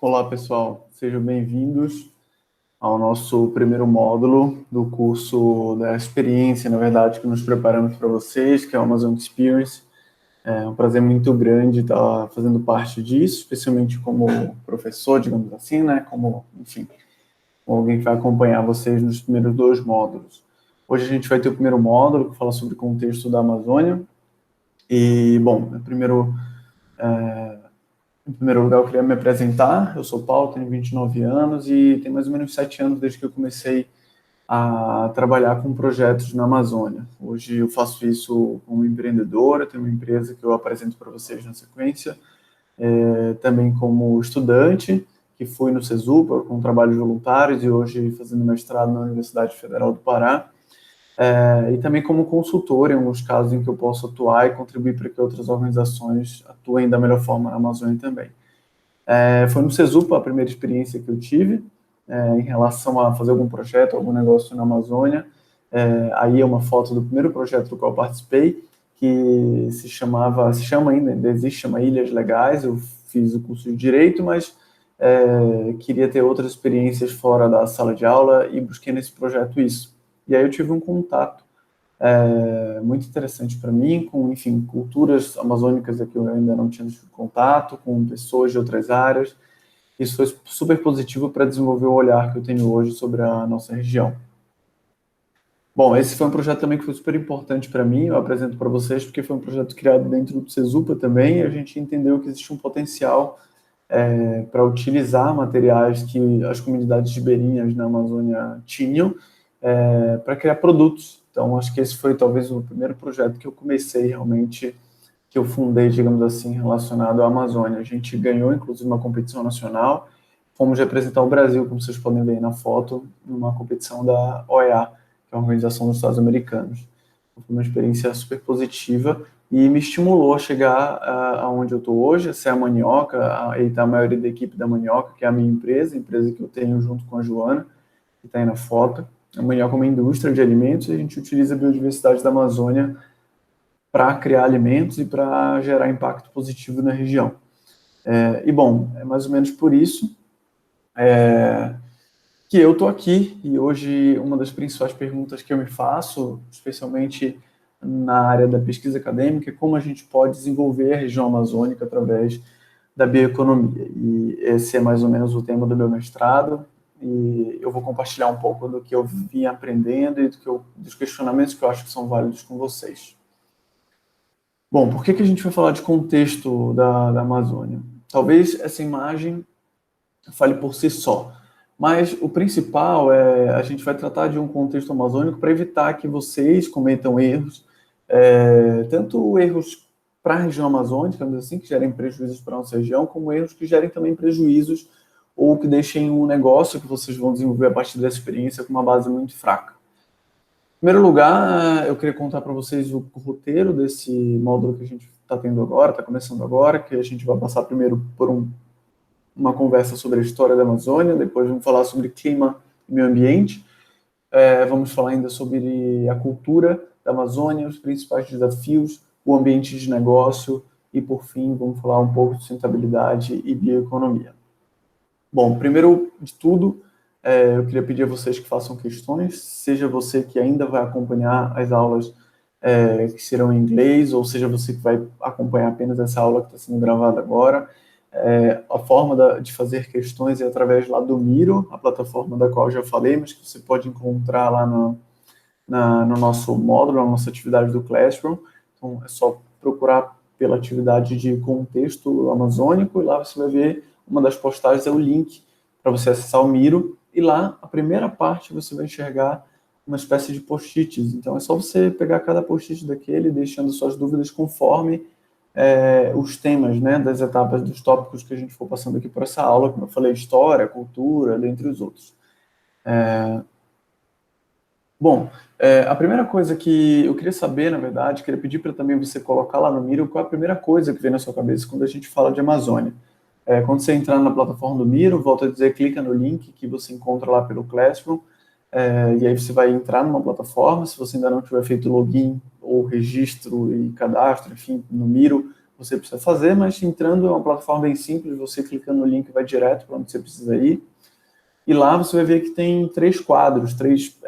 Olá, pessoal. Sejam bem-vindos ao nosso primeiro módulo do curso da experiência, na verdade, que nos preparamos para vocês, que é o Amazon Experience. É um prazer muito grande estar fazendo parte disso, especialmente como professor, digamos assim, né? Como, enfim, alguém que vai acompanhar vocês nos primeiros dois módulos. Hoje a gente vai ter o primeiro módulo, que fala sobre o contexto da Amazônia. E, bom, em primeiro lugar, eu queria me apresentar. Eu sou Paulo, tenho 29 anos e tem mais ou menos 7 anos desde que eu comecei a trabalhar com projetos na Amazônia. Hoje eu faço isso como empreendedora, tenho uma empresa que eu apresento para vocês na sequência, também como estudante, que fui no CESUPA com trabalhos voluntários e hoje fazendo mestrado na Universidade Federal do Pará, e também como consultor em alguns casos em que eu posso atuar e contribuir para que outras organizações atuem da melhor forma na Amazônia também. Foi no CESUPA a primeira experiência que eu tive em relação a fazer algum projeto, algum negócio na Amazônia. Aí é uma foto do primeiro projeto do qual eu participei, que se chama ainda existe, chama Ilhas Legais. Eu fiz o curso de Direito, mas queria ter outras experiências fora da sala de aula e busquei nesse projeto isso. E aí eu tive um contato muito interessante para mim, com, enfim, culturas amazônicas que eu ainda não tinha tido contato, com pessoas de outras áreas. Isso foi super positivo para desenvolver o olhar que eu tenho hoje sobre a nossa região. Bom, esse foi um projeto também que foi super importante para mim, eu apresento para vocês, porque foi um projeto criado dentro do CESUPA também, e a gente entendeu que existe um potencial para utilizar materiais que as comunidades ribeirinhas na Amazônia tinham, para criar produtos. Então, acho que esse foi talvez o primeiro projeto que eu comecei realmente, que eu fundei, digamos assim, relacionado à Amazônia. A gente ganhou, inclusive, uma competição nacional, fomos representar o Brasil, como vocês podem ver aí na foto, numa competição da OEA, que é a Organização dos Estados Americanos. Foi uma experiência super positiva e me estimulou a chegar aonde eu estou hoje, a ser a Manioca, e tá a maioria da equipe da Manioca, que é a minha empresa, a empresa que eu tenho junto com a Joana, que está aí na foto. A Manioca é uma indústria de alimentos e a gente utiliza a biodiversidade da Amazônia para criar alimentos e para gerar impacto positivo na região. E, bom, é mais ou menos por isso que eu estou aqui, e hoje uma das principais perguntas que eu me faço, especialmente na área da pesquisa acadêmica, é como a gente pode desenvolver a região amazônica através da bioeconomia. E esse é mais ou menos o tema do meu mestrado, e eu vou compartilhar um pouco do que eu vim aprendendo e dos questionamentos que eu acho que são válidos com vocês. Bom, por que a gente vai falar de contexto da Amazônia? Talvez essa imagem fale por si só, mas o principal é a gente vai tratar de um contexto amazônico para evitar que vocês cometam erros, tanto erros para a região amazônica, assim, que gerem prejuízos para a nossa região, como erros que gerem também prejuízos ou que deixem um negócio que vocês vão desenvolver a partir dessa experiência com uma base muito fraca. Em primeiro lugar, eu queria contar para vocês o roteiro desse módulo que a gente está tendo agora, está começando agora, que a gente vai passar primeiro por uma conversa sobre a história da Amazônia, depois vamos falar sobre clima e meio ambiente, vamos falar ainda sobre a cultura da Amazônia, os principais desafios, o ambiente de negócio e, por fim, vamos falar um pouco de sustentabilidade e bioeconomia. Bom, primeiro de tudo, eu queria pedir a vocês que façam questões, seja você que ainda vai acompanhar as aulas que serão em inglês, ou seja você que vai acompanhar apenas essa aula que está sendo gravada agora. A forma de fazer questões é através lá do Miro, a plataforma da qual eu já falei, mas que você pode encontrar lá no nosso módulo, na nossa atividade do Classroom. Então, é só procurar pela atividade de contexto amazônico, e lá você vai ver uma das postagens, é o link para você acessar o Miro, e lá, a primeira parte, você vai enxergar uma espécie de post-its. Então, é só você pegar cada post-it daquele, deixando suas dúvidas conforme os temas, né, das etapas, dos tópicos que a gente for passando aqui por essa aula, como eu falei, história, cultura, dentre os outros. Bom, a primeira coisa que eu queria saber, na verdade, queria pedir para também você colocar lá no Miro qual é a primeira coisa que vem na sua cabeça quando a gente fala de Amazônia. Quando você entrar na plataforma do Miro, volto a dizer, clica no link que você encontra lá pelo Classroom, e aí você vai entrar numa plataforma. Se você ainda não tiver feito login ou registro e cadastro, enfim, no Miro, você precisa fazer, mas entrando é uma plataforma bem simples, você clicando no link vai direto para onde você precisa ir. E lá você vai ver que tem três quadros, três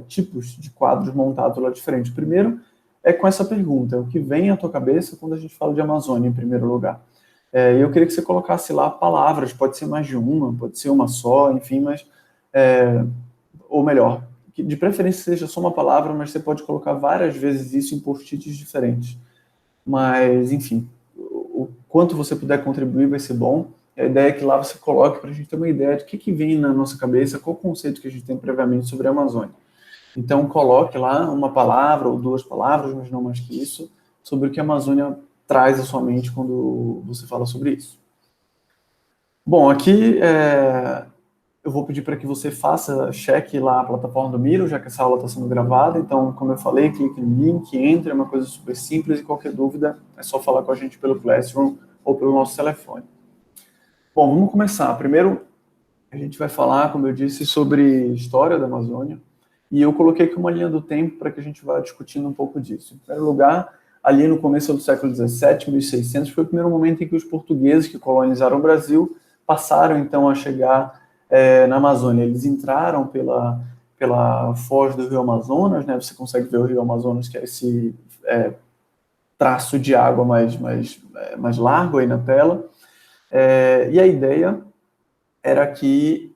tipos de quadros montados lá de frente. O primeiro é com essa pergunta, o que vem à tua cabeça quando a gente fala de Amazônia, em primeiro lugar. E eu queria que você colocasse lá palavras, pode ser mais de uma, pode ser uma só, enfim, mas... ou melhor, que de preferência seja só uma palavra, mas você pode colocar várias vezes isso em post-its diferentes. Mas, enfim, o quanto você puder contribuir vai ser bom. A ideia é que lá você coloque para a gente ter uma ideia de que vem na nossa cabeça, qual o conceito que a gente tem previamente sobre a Amazônia. Então, coloque lá uma palavra ou duas palavras, mas não mais que isso, sobre o que a Amazônia traz à sua mente quando você fala sobre isso. Bom, aqui eu vou pedir para que você faça, cheque lá a plataforma do Miro, já que essa aula está sendo gravada. Então, como eu falei, clique no link, entre, é uma coisa super simples e qualquer dúvida é só falar com a gente pelo Classroom ou pelo nosso telefone. Bom, vamos começar. Primeiro, a gente vai falar, como eu disse, sobre história da Amazônia. E eu coloquei aqui uma linha do tempo para que a gente vá discutindo um pouco disso. Em primeiro lugar, ali no começo do século XVII, 1600, foi o primeiro momento em que os portugueses que colonizaram o Brasil passaram, então, a chegar na Amazônia. Eles entraram pela foz do Rio Amazonas, né? Você consegue ver o Rio Amazonas, que é esse traço de água mais largo aí na tela. E a ideia era que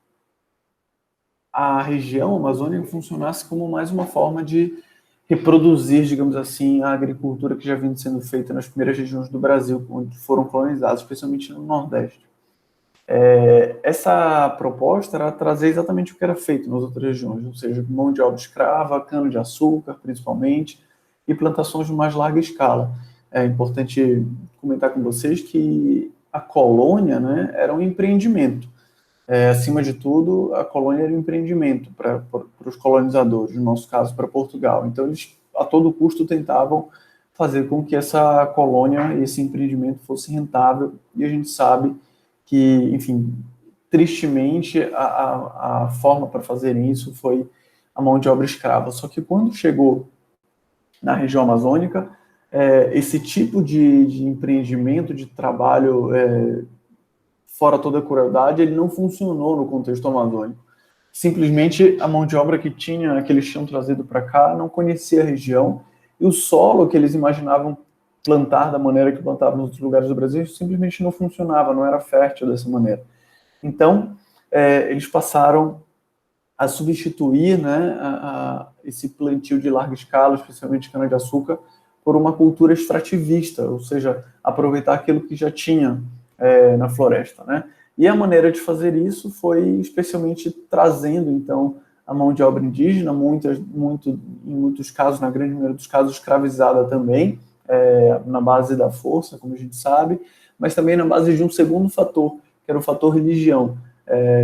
a região amazônica funcionasse como mais uma forma de reproduzir, digamos assim, a agricultura que já vinha sendo feita nas primeiras regiões do Brasil, onde foram colonizados, especialmente no Nordeste. Essa proposta era trazer exatamente o que era feito nas outras regiões, ou seja, mão de obra escrava, cana-de-açúcar, principalmente, e plantações de mais larga escala. É importante comentar com vocês que a colônia, né, era um empreendimento. Acima de tudo, a colônia era um empreendimento para os colonizadores, no nosso caso, para Portugal. Então, eles, a todo custo, tentavam fazer com que essa colônia, esse empreendimento fosse rentável, e a gente sabe que, enfim, tristemente, a forma para fazer isso foi a mão de obra escrava. Só que quando chegou na região amazônica, esse tipo de empreendimento, de trabalho fora toda a crueldade, ele não funcionou no contexto amazônico. Simplesmente a mão de obra que eles tinham trazido para cá não conhecia a região, e o solo que eles imaginavam plantar da maneira que plantavam nos outros lugares do Brasil simplesmente não funcionava, não era fértil dessa maneira. Então, eles passaram a substituir, né, esse plantio de larga escala, especialmente cana-de-açúcar, por uma cultura extrativista, ou seja, aproveitar aquilo que já tinha na floresta, né? E a maneira de fazer isso foi especialmente trazendo, então, a mão de obra indígena, em muitos casos, na grande maioria dos casos, escravizada também, na base da força, como a gente sabe, mas também na base de um segundo fator, que era o fator religião.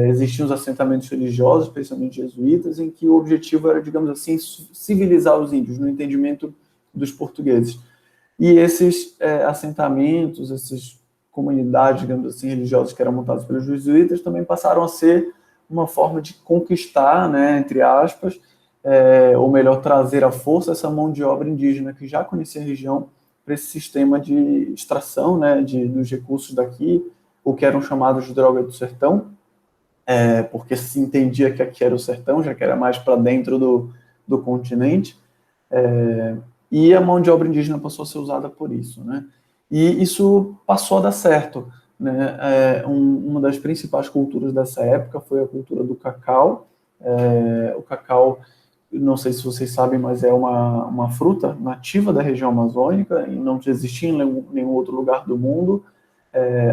Existiam os assentamentos religiosos, especialmente jesuítas, em que o objetivo era, digamos assim, civilizar os índios, no entendimento dos portugueses. E esses assentamentos, essas comunidades, digamos assim, religiosas que eram montadas pelos jesuítas, também passaram a ser uma forma de conquistar, né, entre aspas, ou melhor, trazer à força essa mão de obra indígena que já conhecia a região para esse sistema de extração, né, dos recursos daqui, o que eram chamados de droga do sertão, porque se entendia que aqui era o sertão, já que era mais para dentro do continente, e a mão de obra indígena passou a ser usada por isso, né? E isso passou a dar certo, né? Uma das principais culturas dessa época foi a cultura do cacau. O cacau, não sei se vocês sabem, mas é uma fruta nativa da região amazônica e não existia em nenhum outro lugar do mundo,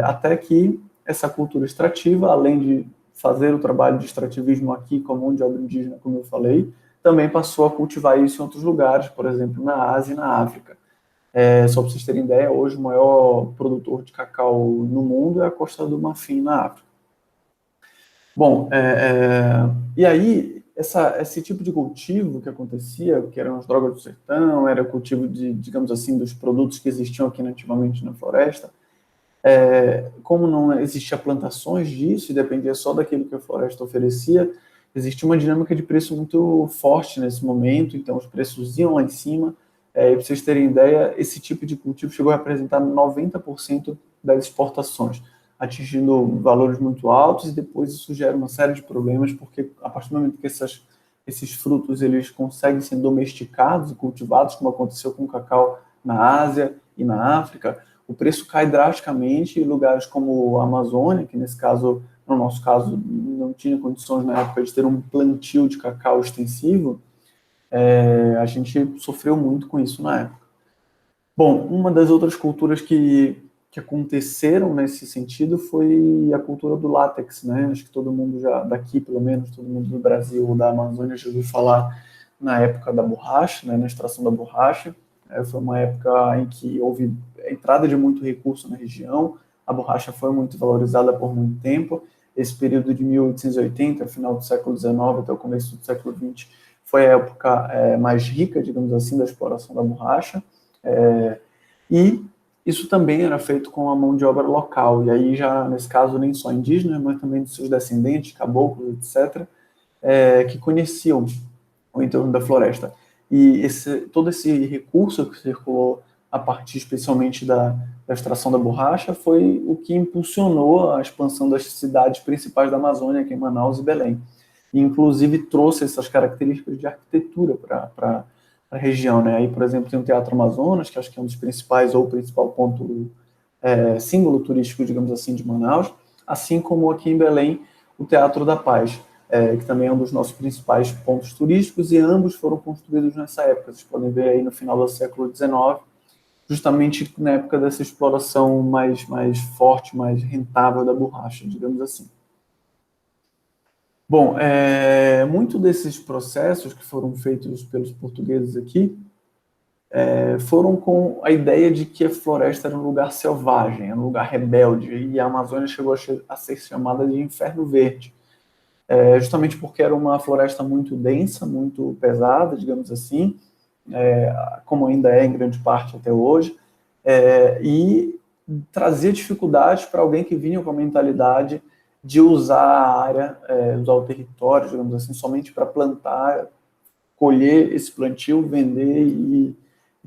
até que essa cultura extrativa, além de fazer o trabalho de extrativismo aqui com a mão de obra indígena, como eu falei, também passou a cultivar isso em outros lugares, por exemplo, na Ásia e na África. Só para vocês terem ideia, hoje o maior produtor de cacau no mundo é a Costa do Marfim, na África. Bom, e aí, esse tipo de cultivo que acontecia, que eram as drogas do sertão, era o cultivo de, digamos assim, dos produtos que existiam aqui nativamente na floresta, como não existia plantações disso e dependia só daquilo que a floresta oferecia, existia uma dinâmica de preço muito forte nesse momento, então os preços iam lá em cima, Para vocês terem ideia, esse tipo de cultivo chegou a representar 90% das exportações, atingindo valores muito altos, e depois isso gera uma série de problemas, porque a partir do momento que esses frutos eles conseguem ser domesticados e cultivados, como aconteceu com o cacau na Ásia e na África, o preço cai drasticamente em lugares como a Amazônia, que nesse caso, no nosso caso, não tinha condições na época de ter um plantio de cacau extensivo. A gente sofreu muito com isso na época. Bom, uma das outras culturas que aconteceram nesse sentido foi a cultura do látex, né? Acho que todo mundo já, daqui pelo menos, todo mundo do Brasil ou da Amazônia já ouviu falar na época da borracha, né? Na extração da borracha. Foi uma época em que houve entrada de muito recurso na região, a borracha foi muito valorizada por muito tempo. Esse período de 1880, final do século XIX até o começo do século XX, foi a época mais rica, digamos assim, da exploração da borracha. E isso também era feito com a mão de obra local, e aí já, nesse caso, nem só indígenas, mas também dos seus descendentes, caboclos, etc., que conheciam o entorno da floresta. E todo esse recurso que circulou a partir especialmente da extração da borracha foi o que impulsionou a expansão das cidades principais da Amazônia, aqui em Manaus e Belém. E, inclusive, trouxe essas características de arquitetura para a região, né? Aí, por exemplo, tem o Teatro Amazonas, que acho que é um dos principais, ou o principal ponto, símbolo turístico, digamos assim, de Manaus, assim como aqui em Belém, o Teatro da Paz, que também é um dos nossos principais pontos turísticos, e ambos foram construídos nessa época. Vocês podem ver aí no final do século XIX, justamente na época dessa exploração mais forte, mais rentável da borracha, digamos assim. Bom, muito desses processos que foram feitos pelos portugueses aqui foram com a ideia de que a floresta era um lugar selvagem, era um lugar rebelde, e a Amazônia chegou a ser chamada de Inferno Verde, justamente porque era uma floresta muito densa, muito pesada, digamos assim, como ainda é em grande parte até hoje, e trazia dificuldades para alguém que vinha com a mentalidade de usar a área, usar o território, digamos assim, somente para plantar, colher esse plantio, vender e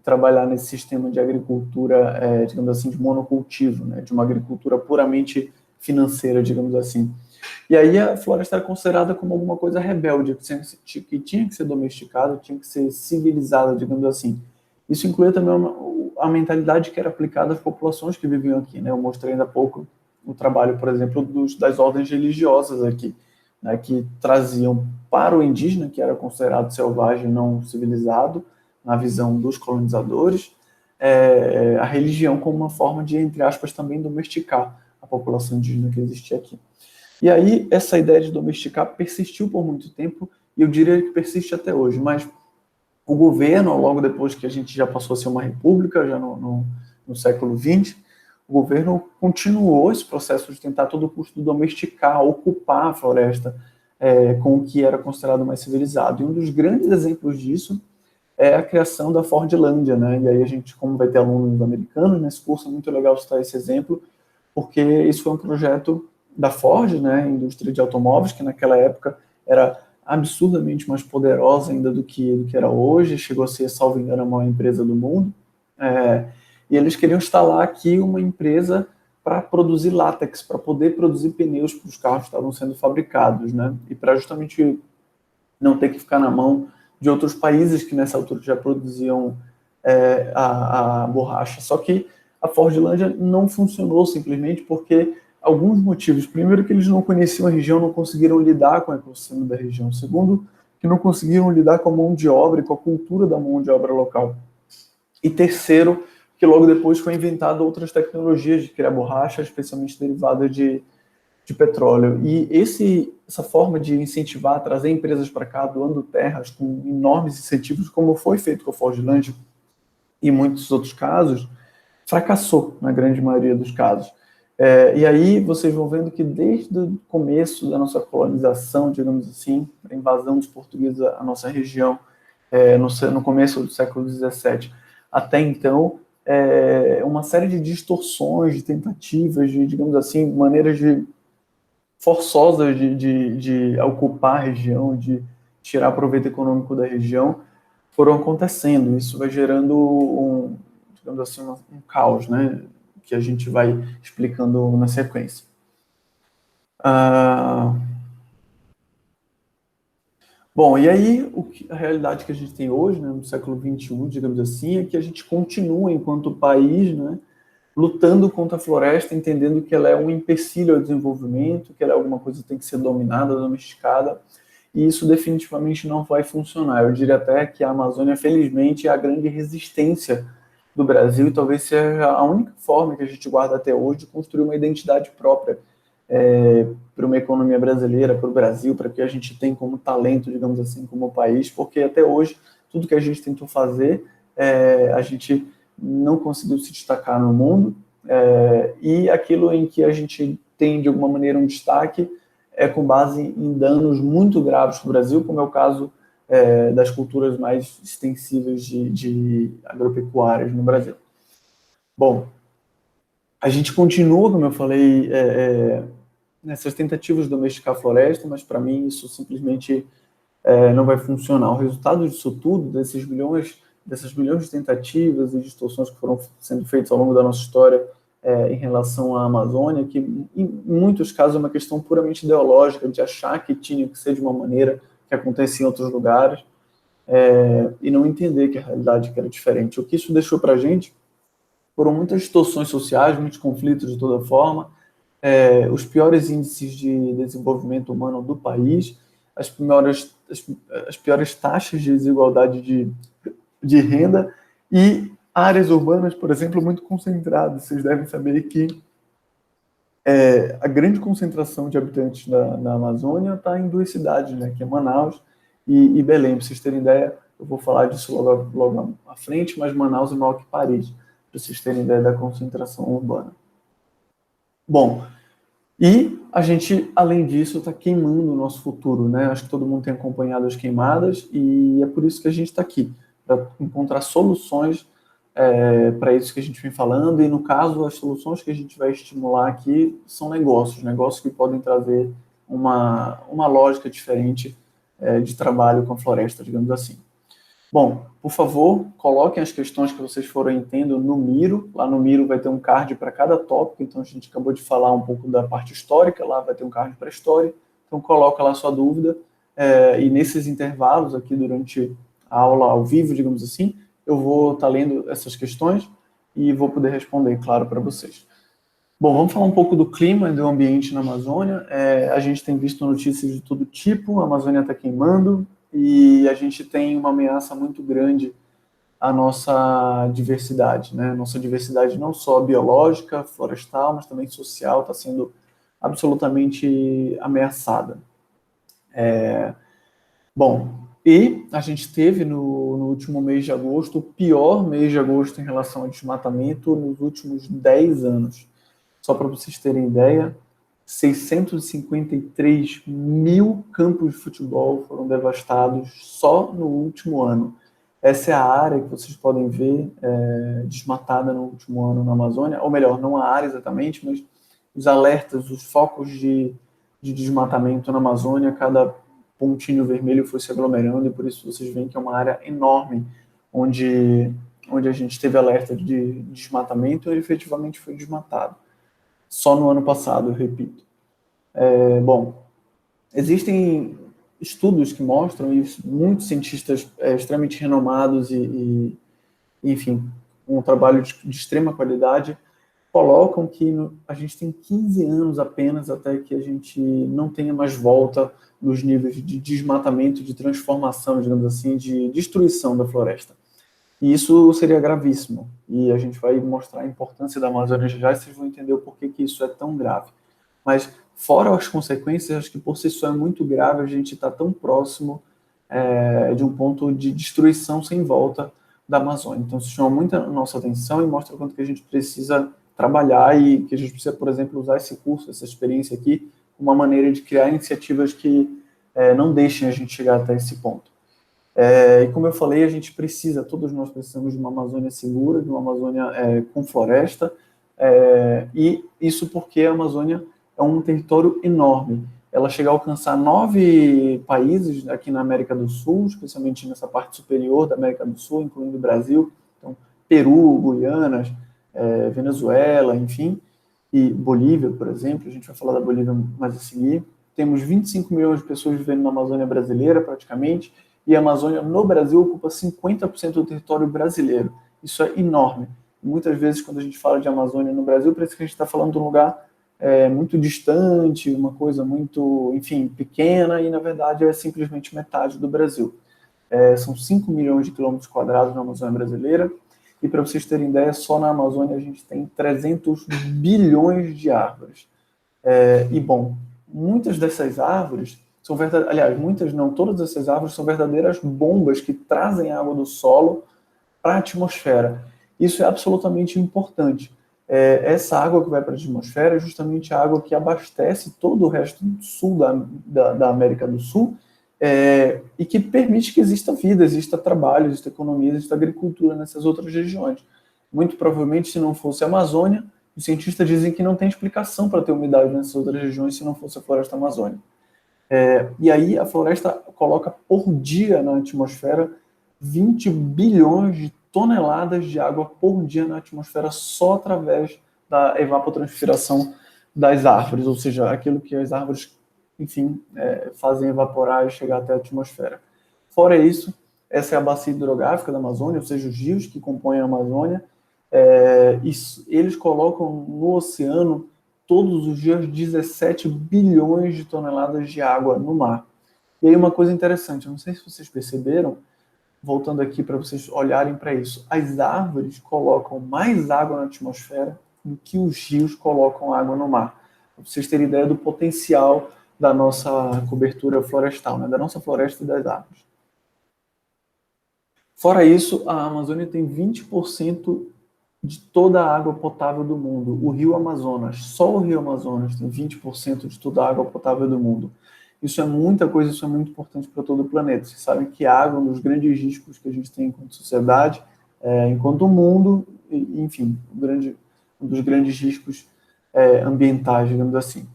trabalhar nesse sistema de agricultura, digamos assim, de monocultivo, né, de uma agricultura puramente financeira, digamos assim. E aí a floresta era considerada como alguma coisa rebelde, que tinha que ser domesticada, tinha que ser civilizada, digamos assim. Isso incluía também a mentalidade que era aplicada às populações que viviam aqui, né? Eu mostrei ainda há pouco o trabalho, por exemplo, das ordens religiosas aqui, né, que traziam para o indígena, que era considerado selvagem, não civilizado, na visão dos colonizadores, a religião como uma forma de, entre aspas, também domesticar a população indígena que existia aqui. E aí, essa ideia de domesticar persistiu por muito tempo, e eu diria que persiste até hoje, mas o governo, logo depois que a gente já passou a ser uma república, já no século XX, o governo continuou esse processo de tentar a todo custo domesticar, ocupar a floresta com o que era considerado mais civilizado. E um dos grandes exemplos disso é a criação da Fordlândia, né? E aí a gente, como vai ter alunos americanos nesse curso, é muito legal citar esse exemplo, porque isso foi um projeto da Ford, né, indústria de automóveis, que naquela época era absurdamente mais poderosa ainda do que era hoje, chegou a ser, salvo engano, a maior empresa do mundo, e eles queriam instalar aqui uma empresa para produzir látex, para poder produzir pneus para os carros que estavam sendo fabricados, né, e para justamente não ter que ficar na mão de outros países que nessa altura já produziam a borracha. Só que a Fordlândia não funcionou simplesmente porque alguns motivos. Primeiro, que eles não conheciam a região, não conseguiram lidar com o ecossistema da região. Segundo, que não conseguiram lidar com a mão de obra e com a cultura da mão de obra local. E terceiro, que logo depois foi inventado outras tecnologias de criar borracha, especialmente derivada de petróleo. E essa forma de incentivar, trazer empresas para cá, doando terras com enormes incentivos, como foi feito com a Fordlândia e muitos outros casos, fracassou na grande maioria dos casos. E aí vocês vão vendo que desde o começo da nossa colonização, digamos assim, a invasão dos portugueses à nossa região, no começo do século XVII, até então, uma série de distorções, de tentativas, de, digamos assim, maneiras forçosas de ocupar a região, de tirar proveito econômico da região, foram acontecendo. Isso vai gerando digamos assim, um caos, né? Que a gente vai explicando na sequência. Bom, e aí a realidade que a gente tem hoje, né, no século XXI, digamos assim, é que a gente continua, enquanto país, né, lutando contra a floresta, entendendo que ela é um empecilho ao desenvolvimento, que ela é alguma coisa que tem que ser dominada, domesticada, e isso definitivamente não vai funcionar. Eu diria até que a Amazônia, felizmente, é a grande resistência do Brasil e talvez seja a única forma que a gente guarda até hoje de construir uma identidade própria para uma economia brasileira, para o Brasil, para o que a gente tem como talento, digamos assim, como país, porque até hoje, tudo que a gente tentou fazer, a gente não conseguiu se destacar no mundo, e aquilo em que a gente tem, de alguma maneira, um destaque é com base em danos muito graves para o Brasil, como é o caso das culturas mais extensivas de agropecuárias no Brasil. Bom, a gente continua, como eu falei, nessas tentativas de domesticar a floresta, mas para mim isso simplesmente não vai funcionar. O resultado disso tudo, dessas milhões de tentativas e distorções que foram sendo feitas ao longo da nossa história em relação à Amazônia, que em muitos casos é uma questão puramente ideológica, de achar que tinha que ser de uma maneira que acontecia em outros lugares, e não entender que a realidade era diferente. O que isso deixou para a gente foram muitas distorções sociais, muitos conflitos de toda forma, os piores índices de desenvolvimento humano do país, as piores taxas de desigualdade de renda e áreas urbanas, por exemplo, muito concentradas. Vocês devem saber que a grande concentração de habitantes na Amazônia está em duas cidades, né, que é Manaus e Belém. Para vocês terem ideia, eu vou falar disso logo à frente, mas Manaus é maior que Paris, para vocês terem ideia da concentração urbana. Bom, e a gente, além disso, está queimando o nosso futuro, né? Acho que todo mundo tem acompanhado as queimadas e é por isso que a gente está aqui, para encontrar soluções para isso que a gente vem falando. E, no caso, as soluções que a gente vai estimular aqui são negócios que podem trazer uma lógica diferente de trabalho com a floresta, digamos assim. Bom, por favor, coloquem as questões que vocês forem tendo no Miro. Lá no Miro vai ter um card para cada tópico, então a gente acabou de falar um pouco da parte histórica, lá vai ter um card para história, então coloca lá a sua dúvida, e nesses intervalos aqui durante a aula ao vivo, digamos assim, eu vou estar lendo essas questões e vou poder responder, claro, para vocês. Bom, vamos falar um pouco do clima e do ambiente na Amazônia. A gente tem visto notícias de todo tipo, a Amazônia está queimando, e a gente tem uma ameaça muito grande à nossa diversidade, né? Nossa diversidade não só biológica, florestal, mas também social está sendo absolutamente ameaçada. Bom, e a gente teve no último mês de agosto, o pior mês de agosto em relação ao desmatamento nos últimos 10 anos. Só para vocês terem ideia, 653 mil campos de futebol foram devastados só no último ano. Essa é a área que vocês podem ver desmatada no último ano na Amazônia, ou melhor, não a área exatamente, mas os alertas, os focos de desmatamento na Amazônia, cada pontinho vermelho foi se aglomerando, e por isso vocês veem que é uma área enorme, onde a gente teve alerta de desmatamento e efetivamente foi desmatado. Só no ano passado, eu repito. Bom, existem estudos que mostram isso, muitos cientistas extremamente renomados enfim, um trabalho de extrema qualidade, colocam que a gente tem 15 anos apenas até que a gente não tenha mais volta nos níveis de desmatamento, de transformação, digamos assim, de destruição da floresta. E isso seria gravíssimo. E a gente vai mostrar a importância da Amazônia já e vocês vão entender o porquê que isso é tão grave. Mas, fora as consequências, acho que por si só é muito grave a gente estar tão próximo de um ponto de destruição sem volta da Amazônia. Então, isso chama muito a nossa atenção e mostra o quanto que a gente precisa trabalhar e que a gente precisa, por exemplo, usar esse curso, essa experiência aqui, como uma maneira de criar iniciativas que não deixem a gente chegar até esse ponto. E como eu falei, a gente precisa, todos nós precisamos de uma Amazônia segura, de uma Amazônia com floresta, e isso porque a Amazônia é um território enorme. ela chega a alcançar 9 países aqui na América do Sul, especialmente nessa parte superior da América do Sul, incluindo o Brasil, então Peru, Guianas, Venezuela, enfim, e Bolívia, por exemplo, a gente vai falar da Bolívia mais a seguir. Temos 25 milhões de pessoas vivendo na Amazônia brasileira, praticamente, e a Amazônia no Brasil ocupa 50% do território brasileiro. Isso é enorme. Muitas vezes, quando a gente fala de Amazônia no Brasil, parece que a gente está falando de um lugar muito distante, uma coisa muito, enfim, pequena, e na verdade é simplesmente metade do Brasil. São 5 milhões de quilômetros quadrados na Amazônia brasileira, e para vocês terem ideia, só na Amazônia a gente tem 300 bilhões de árvores. E, bom, muitas dessas árvores são verdadeiras, aliás, muitas não, todas essas árvores são verdadeiras bombas que trazem água do solo para a atmosfera. Isso é absolutamente importante. Essa água que vai para a atmosfera é justamente a água que abastece todo o resto do sul da América do Sul, e que permite que exista vida, exista trabalho, exista economia, exista agricultura nessas outras regiões. Muito provavelmente, se não fosse a Amazônia, os cientistas dizem que não tem explicação para ter umidade nessas outras regiões se não fosse a floresta amazônica. E aí a floresta coloca por dia na atmosfera 20 bilhões de toneladas de água por dia na atmosfera só através da evapotranspiração das árvores, ou seja, aquilo que as árvores, enfim, fazem evaporar e chegar até a atmosfera. Fora isso, essa é a bacia hidrográfica da Amazônia, ou seja, os rios que compõem a Amazônia, eles colocam no oceano todos os dias 17 bilhões de toneladas de água no mar. E aí uma coisa interessante, eu não sei se vocês perceberam, voltando aqui para vocês olharem para isso, as árvores colocam mais água na atmosfera do que os rios colocam água no mar. Para vocês terem ideia do potencial da nossa cobertura florestal, né? Da nossa floresta e das árvores. Fora isso, a Amazônia tem 20% de toda a água potável do mundo. O Rio Amazonas, só o Rio Amazonas tem 20% de toda a água potável do mundo. Isso é muita coisa, isso é muito importante para todo o planeta. Vocês sabem que a água é um dos grandes riscos que a gente tem enquanto sociedade, enquanto mundo, enfim, um dos grandes riscos ambientais, digamos assim.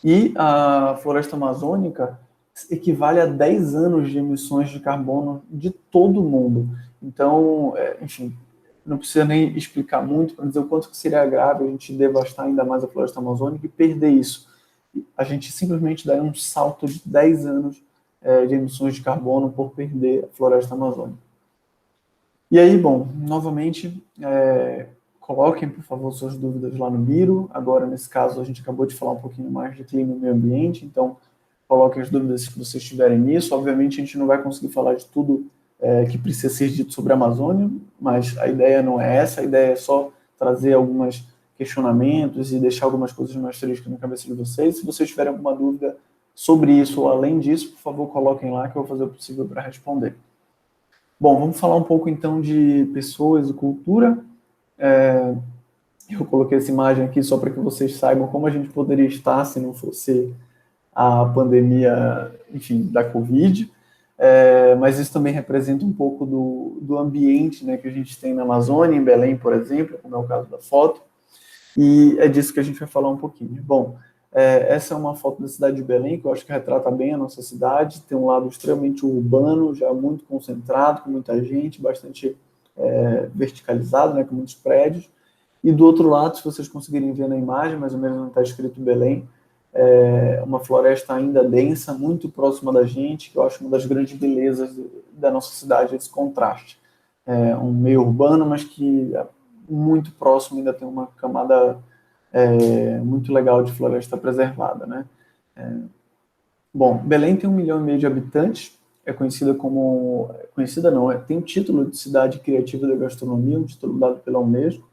E a floresta amazônica equivale a 10 anos de emissões de carbono de todo o mundo. Então, enfim, não precisa nem explicar muito para dizer o quanto que seria grave a gente devastar ainda mais a floresta amazônica e perder isso. A gente simplesmente daria um salto de 10 anos de emissões de carbono por perder a floresta amazônica. E aí, bom, novamente, coloquem, por favor, suas dúvidas lá no Miro. Agora, nesse caso, a gente acabou de falar um pouquinho mais de clima e meio ambiente, então coloquem as dúvidas que vocês tiverem nisso. Obviamente, a gente não vai conseguir falar de tudo que precisa ser dito sobre a Amazônia, mas a ideia não é essa, a ideia é só trazer alguns questionamentos e deixar algumas coisas mais frescas na cabeça de vocês. Se vocês tiverem alguma dúvida sobre isso ou além disso, por favor, coloquem lá que eu vou fazer o possível para responder. Bom, vamos falar um pouco então de pessoas e cultura. Eu coloquei essa imagem aqui só para que vocês saibam como a gente poderia estar se não fosse a pandemia, enfim, da Covid. Mas isso também representa um pouco do ambiente, né, que a gente tem na Amazônia, em Belém, por exemplo, como é o caso da foto, e é disso que a gente vai falar um pouquinho. Bom, essa é uma foto da cidade de Belém, que eu acho que retrata bem a nossa cidade, tem um lado extremamente urbano, já muito concentrado, com muita gente, bastante verticalizado, né, com muitos prédios, e do outro lado, se vocês conseguirem ver na imagem, mais ou menos onde está escrito Belém, uma floresta ainda densa, muito próxima da gente, que eu acho uma das grandes belezas da nossa cidade, esse contraste. Um meio urbano, mas que muito próximo ainda tem uma camada muito legal de floresta preservada, né? Bom, Belém tem 1,5 milhão de habitantes, é conhecida como... Conhecida não, tem o título de cidade criativa da gastronomia, um título dado pela Unesco.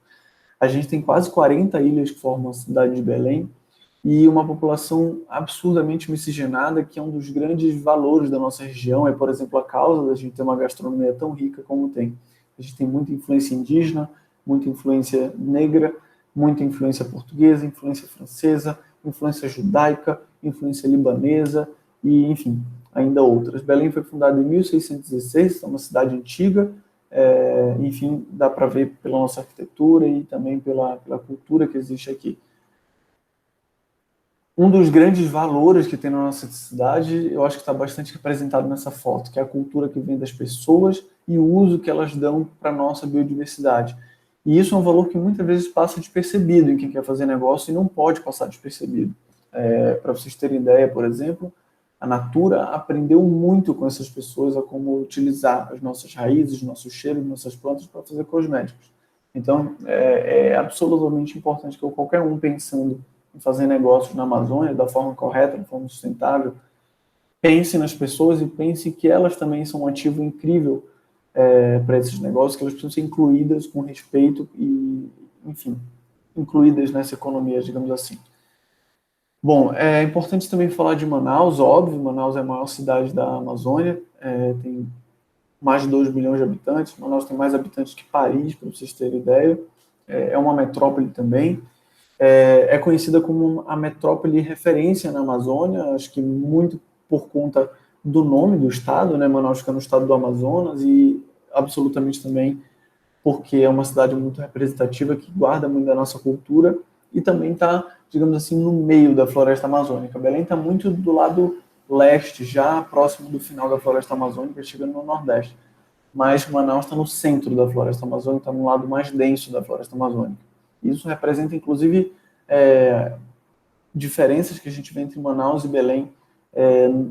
A gente tem quase 40 ilhas que formam a cidade de Belém, e uma população absurdamente miscigenada, que é um dos grandes valores da nossa região, por exemplo, a causa da gente ter uma gastronomia tão rica como tem. A gente tem muita influência indígena, muita influência negra, muita influência portuguesa, influência francesa, influência judaica, influência libanesa, e, enfim, ainda outras. Belém foi fundada em 1616, é uma cidade antiga, enfim, dá para ver pela nossa arquitetura e também pela cultura que existe aqui. Um dos grandes valores que tem na nossa cidade, eu acho que está bastante representado nessa foto, que é a cultura que vem das pessoas e o uso que elas dão para a nossa biodiversidade. E isso é um valor que muitas vezes passa despercebido em quem quer fazer negócio e não pode passar despercebido. Para vocês terem ideia, por exemplo, a Natura aprendeu muito com essas pessoas a como utilizar as nossas raízes, nossos cheiros, nossas plantas para fazer cosméticos. Então, é absolutamente importante que qualquer um pensando em fazer negócios na Amazônia da forma correta, da forma sustentável, pense nas pessoas e pense que elas também são um ativo incrível para esses negócios, que elas precisam ser incluídas com respeito e, enfim, incluídas nessa economia, digamos assim. Bom, é importante também falar de Manaus, óbvio, Manaus é a maior cidade da Amazônia, tem mais de 2 milhões de habitantes, Manaus tem mais habitantes que Paris, para vocês terem ideia, é uma metrópole também, é conhecida como a metrópole referência na Amazônia, acho que muito por conta do nome do estado, né? Manaus fica no estado do Amazonas e absolutamente também porque é uma cidade muito representativa que guarda muito da nossa cultura e também está, digamos assim, no meio da floresta amazônica. Belém está muito do lado leste, já próximo do final da floresta amazônica, chegando no nordeste. Mas Manaus está no centro da floresta amazônica, está no lado mais denso da floresta amazônica. Isso representa, inclusive, diferenças que a gente vê entre Manaus e Belém,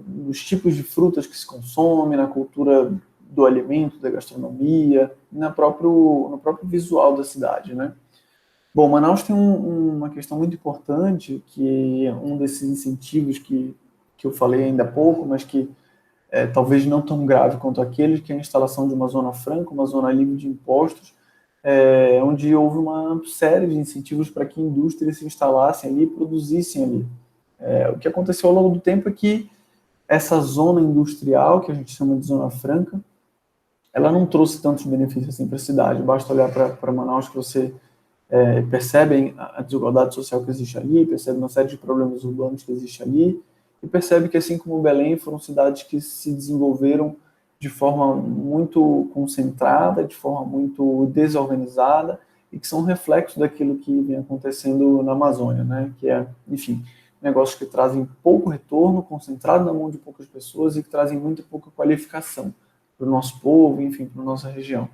nos tipos de frutas que se consome, na cultura do alimento, da gastronomia, no próprio visual da cidade, né? Bom, Manaus tem uma questão muito importante, que é um desses incentivos que eu falei ainda há pouco, mas que talvez não tão grave quanto aquele, que é a instalação de uma zona franca, uma zona livre de impostos, onde houve uma série de incentivos para que indústrias se instalassem ali e produzissem ali. O que aconteceu ao longo do tempo é que essa zona industrial, que a gente chama de zona franca, ela não trouxe tantos benefícios assim para a cidade. Basta olhar para Manaus que você percebe a desigualdade social que existe ali, percebe uma série de problemas urbanos que existe ali, e percebe que, assim como Belém, foram cidades que se desenvolveram de forma muito concentrada, de forma muito desorganizada, e que são reflexos daquilo que vem acontecendo na Amazônia, né? Que é, enfim, negócios que trazem pouco retorno, concentrado na mão de poucas pessoas e que trazem muito pouca qualificação para o nosso povo, enfim, para a nossa região.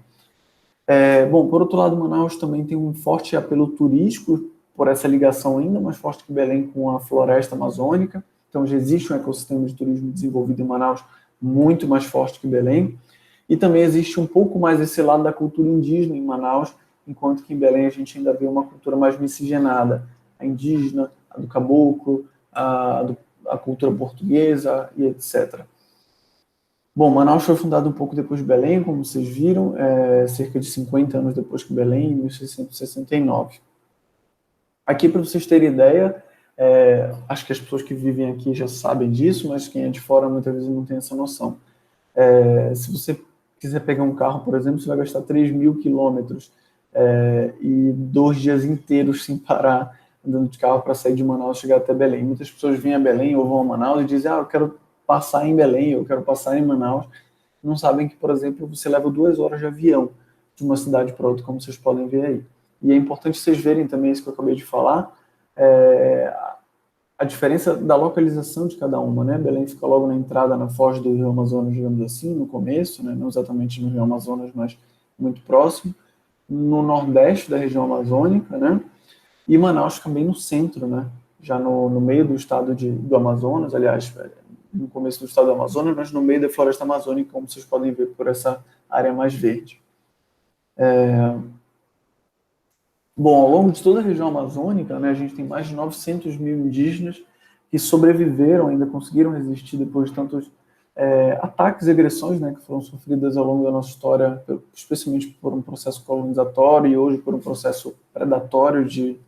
Bom, por outro lado, Manaus também tem um forte apelo turístico, por essa ligação ainda mais forte que Belém com a floresta amazônica. Então, já existe um ecossistema de turismo desenvolvido em Manaus muito mais forte que Belém. E também existe um pouco mais esse lado da cultura indígena em Manaus, enquanto que em Belém a gente ainda vê uma cultura mais miscigenada. A indígena, a do caboclo, a cultura portuguesa e etc. Bom, Manaus foi fundado um pouco depois de Belém, como vocês viram, cerca de 50 anos depois que Belém, em 1669. Aqui, para vocês terem ideia, acho que as pessoas que vivem aqui já sabem disso, mas quem é de fora muitas vezes não tem essa noção. Se você quiser pegar um carro, por exemplo, você vai gastar 3.000 quilômetros e 2 dias inteiros sem parar andando de carro para sair de Manaus e chegar até Belém. Muitas pessoas vêm a Belém ou vão a Manaus e dizem, eu quero passar em Belém, eu quero passar em Manaus. Não sabem que, por exemplo, você leva 2 horas de avião de uma cidade para outra, como vocês podem ver aí. E é importante vocês verem também isso que eu acabei de falar, a diferença da localização de cada uma, né? Belém fica logo na entrada, na foz do Rio Amazonas, digamos assim, no começo, né? Não exatamente no Rio Amazonas, mas muito próximo, no nordeste da região amazônica, né? E Manaus fica bem no centro, né? Já no meio do estado do Amazonas, aliás, no começo do estado do Amazonas, mas no meio da floresta amazônica, como vocês podem ver por essa área mais verde. Bom, ao longo de toda a região amazônica, né, a gente tem mais de 900 mil indígenas que sobreviveram, ainda conseguiram resistir depois de tantos ataques e agressões, né, que foram sofridas ao longo da nossa história, especialmente por um processo colonizatório e hoje por um processo predatório de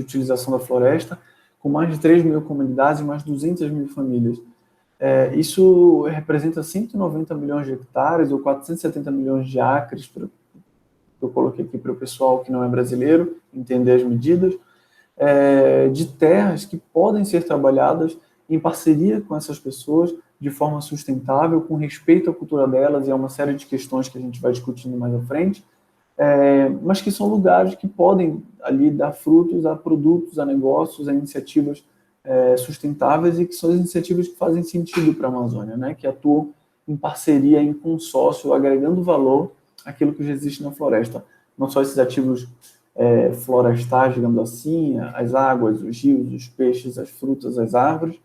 utilização da floresta, com mais de 3 mil comunidades e mais de 200 mil famílias. Isso representa 190 milhões de hectares ou 470 milhões de acres, que eu coloquei aqui para o pessoal que não é brasileiro entender as medidas, de terras que podem ser trabalhadas em parceria com essas pessoas de forma sustentável, com respeito à cultura delas e a uma série de questões que a gente vai discutindo mais à frente, mas que são lugares que podem ali dar frutos a produtos, a negócios, a iniciativas sustentáveis e que são as iniciativas que fazem sentido para a Amazônia, né? Que atuam em parceria, em consórcio, agregando valor àquilo que já existe na floresta. Não só esses ativos florestais, digamos assim, as águas, os rios, os peixes, as frutas, as árvores,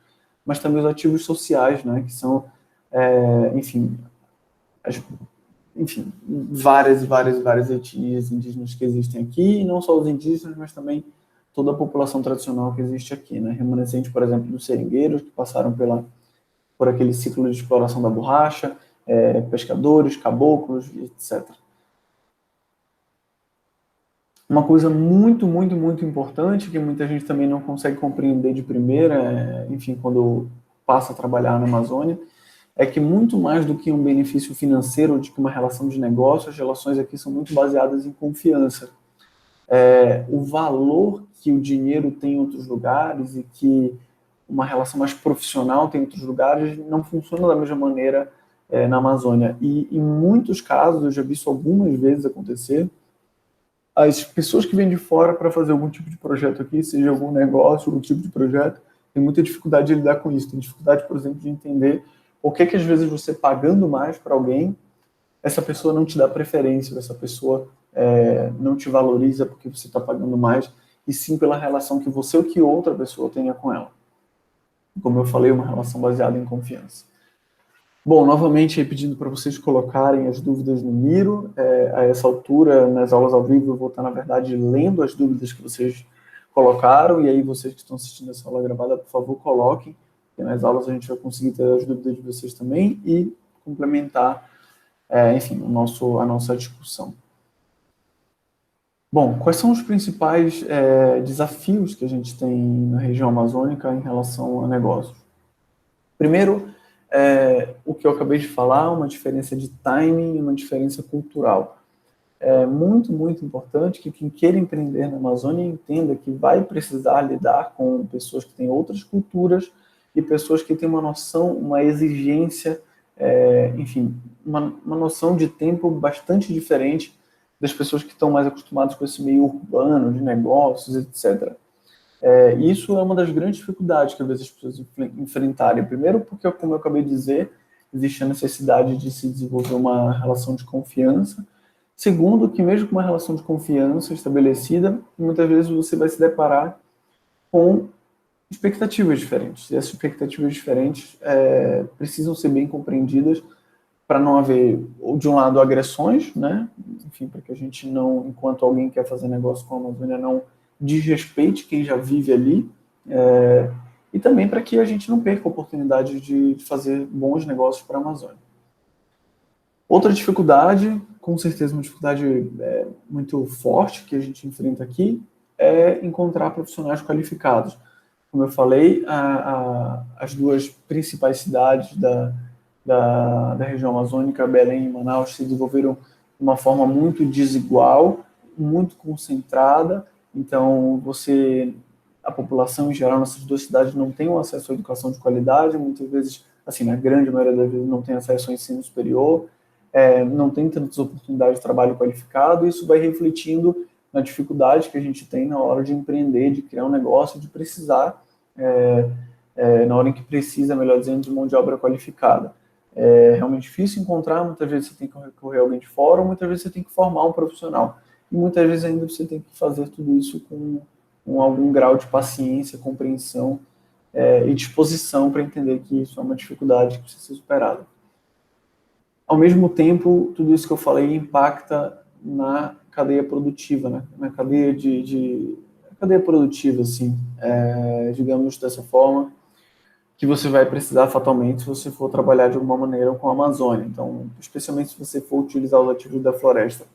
mas também os ativos sociais, né? Que são, enfim, várias etnias indígenas que existem aqui, e não só os indígenas, mas também toda a população tradicional que existe aqui, né? Remanescente, por exemplo, dos seringueiros, que passaram por aquele ciclo de exploração da borracha, pescadores, caboclos, etc. Uma coisa muito importante, que muita gente também não consegue compreender de primeira, enfim, quando passa a trabalhar na Amazônia, é que muito mais do que um benefício financeiro, de que uma relação de negócio, as relações aqui são muito baseadas em confiança. O valor que o dinheiro tem em outros lugares e que uma relação mais profissional tem em outros lugares não funciona da mesma maneira na Amazônia. E em muitos casos, eu já vi isso algumas vezes acontecer, as pessoas que vêm de fora para fazer algum tipo de projeto aqui, seja algum negócio, algum tipo de projeto, tem muita dificuldade de lidar com isso. Tem dificuldade, por exemplo, de entender por que às vezes você pagando mais para alguém, essa pessoa não te dá preferência, essa pessoa não te valoriza porque você está pagando mais, e sim pela relação que você ou que outra pessoa tenha com ela. Como eu falei, uma relação baseada em confiança. Bom, novamente pedindo para vocês colocarem as dúvidas no Miro. A essa altura, nas aulas ao vivo, eu vou estar, na verdade, lendo as dúvidas que vocês colocaram, e aí vocês que estão assistindo essa aula gravada, por favor, coloquem, porque nas aulas a gente vai conseguir ter as dúvidas de vocês também e complementar, enfim, a nossa discussão. Bom, quais são os principais desafios que a gente tem na região amazônica em relação a negócios? Primeiro, o que eu acabei de falar, uma diferença de timing e uma diferença cultural. É muito importante que quem queira empreender na Amazônia entenda que vai precisar lidar com pessoas que têm outras culturas e pessoas que têm uma noção, uma exigência, enfim, uma noção de tempo bastante diferente das pessoas que estão mais acostumadas com esse meio urbano, de negócios, etc. Isso é uma das grandes dificuldades que às vezes as pessoas enfrentarem. Primeiro, porque, como eu acabei de dizer, existe a necessidade de se desenvolver uma relação de confiança. Segundo, que mesmo com uma relação de confiança estabelecida, muitas vezes você vai se deparar com expectativas diferentes. E essas expectativas diferentes precisam ser bem compreendidas para não haver, de um lado, agressões, né? Enfim, para que a gente não, enquanto alguém quer fazer negócio com a Amazônia, não desrespeite quem já vive ali, e também para que a gente não perca a oportunidade de fazer bons negócios para a Amazônia. Outra dificuldade, com certeza uma dificuldade muito forte que a gente enfrenta aqui, é encontrar profissionais qualificados. Como eu falei, as duas principais cidades da região amazônica, Belém e Manaus, se desenvolveram de uma forma muito desigual, muito concentrada. Então, a população em geral nessas duas cidades não tem um acesso à educação de qualidade, muitas vezes, assim, na grande maioria das vezes, não tem acesso ao ensino superior, não tem tantas oportunidades de trabalho qualificado, e isso vai refletindo na dificuldade que a gente tem na hora de empreender, de criar um negócio, de precisar, na hora em que precisa, melhor dizendo, de mão de obra qualificada. É realmente difícil encontrar, muitas vezes você tem que recorrer a alguém de fora, ou muitas vezes você tem que formar um profissional. E muitas vezes ainda você tem que fazer tudo isso com algum grau de paciência, compreensão e disposição para entender que isso é uma dificuldade que precisa ser superada. Ao mesmo tempo, tudo isso que eu falei impacta na cadeia produtiva, né? Na cadeia cadeia produtiva, assim, digamos dessa forma, que você vai precisar fatalmente se você for trabalhar de alguma maneira com a Amazônia. Então, especialmente se você for utilizar os ativos da floresta.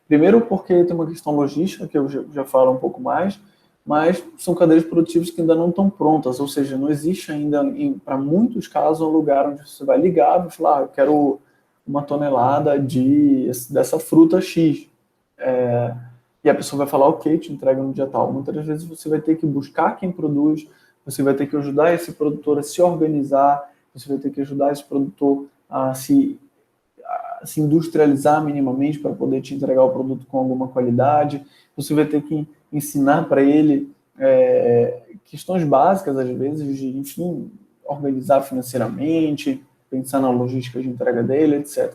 Primeiro porque tem uma questão logística, que eu já falo um pouco mais, mas são cadeias produtivas que ainda não estão prontas, ou seja, não existe ainda, para muitos casos, um lugar onde você vai ligar e falar, eu quero uma tonelada dessa fruta X. E a pessoa vai falar, ok, te entrega no dia tal. Muitas das vezes você vai ter que buscar quem produz, você vai ter que ajudar esse produtor a se organizar, você vai ter que ajudar esse produtor a se industrializar minimamente para poder te entregar o produto com alguma qualidade, você vai ter que ensinar para ele questões básicas, às vezes, de, enfim, organizar financeiramente, pensar na logística de entrega dele, etc.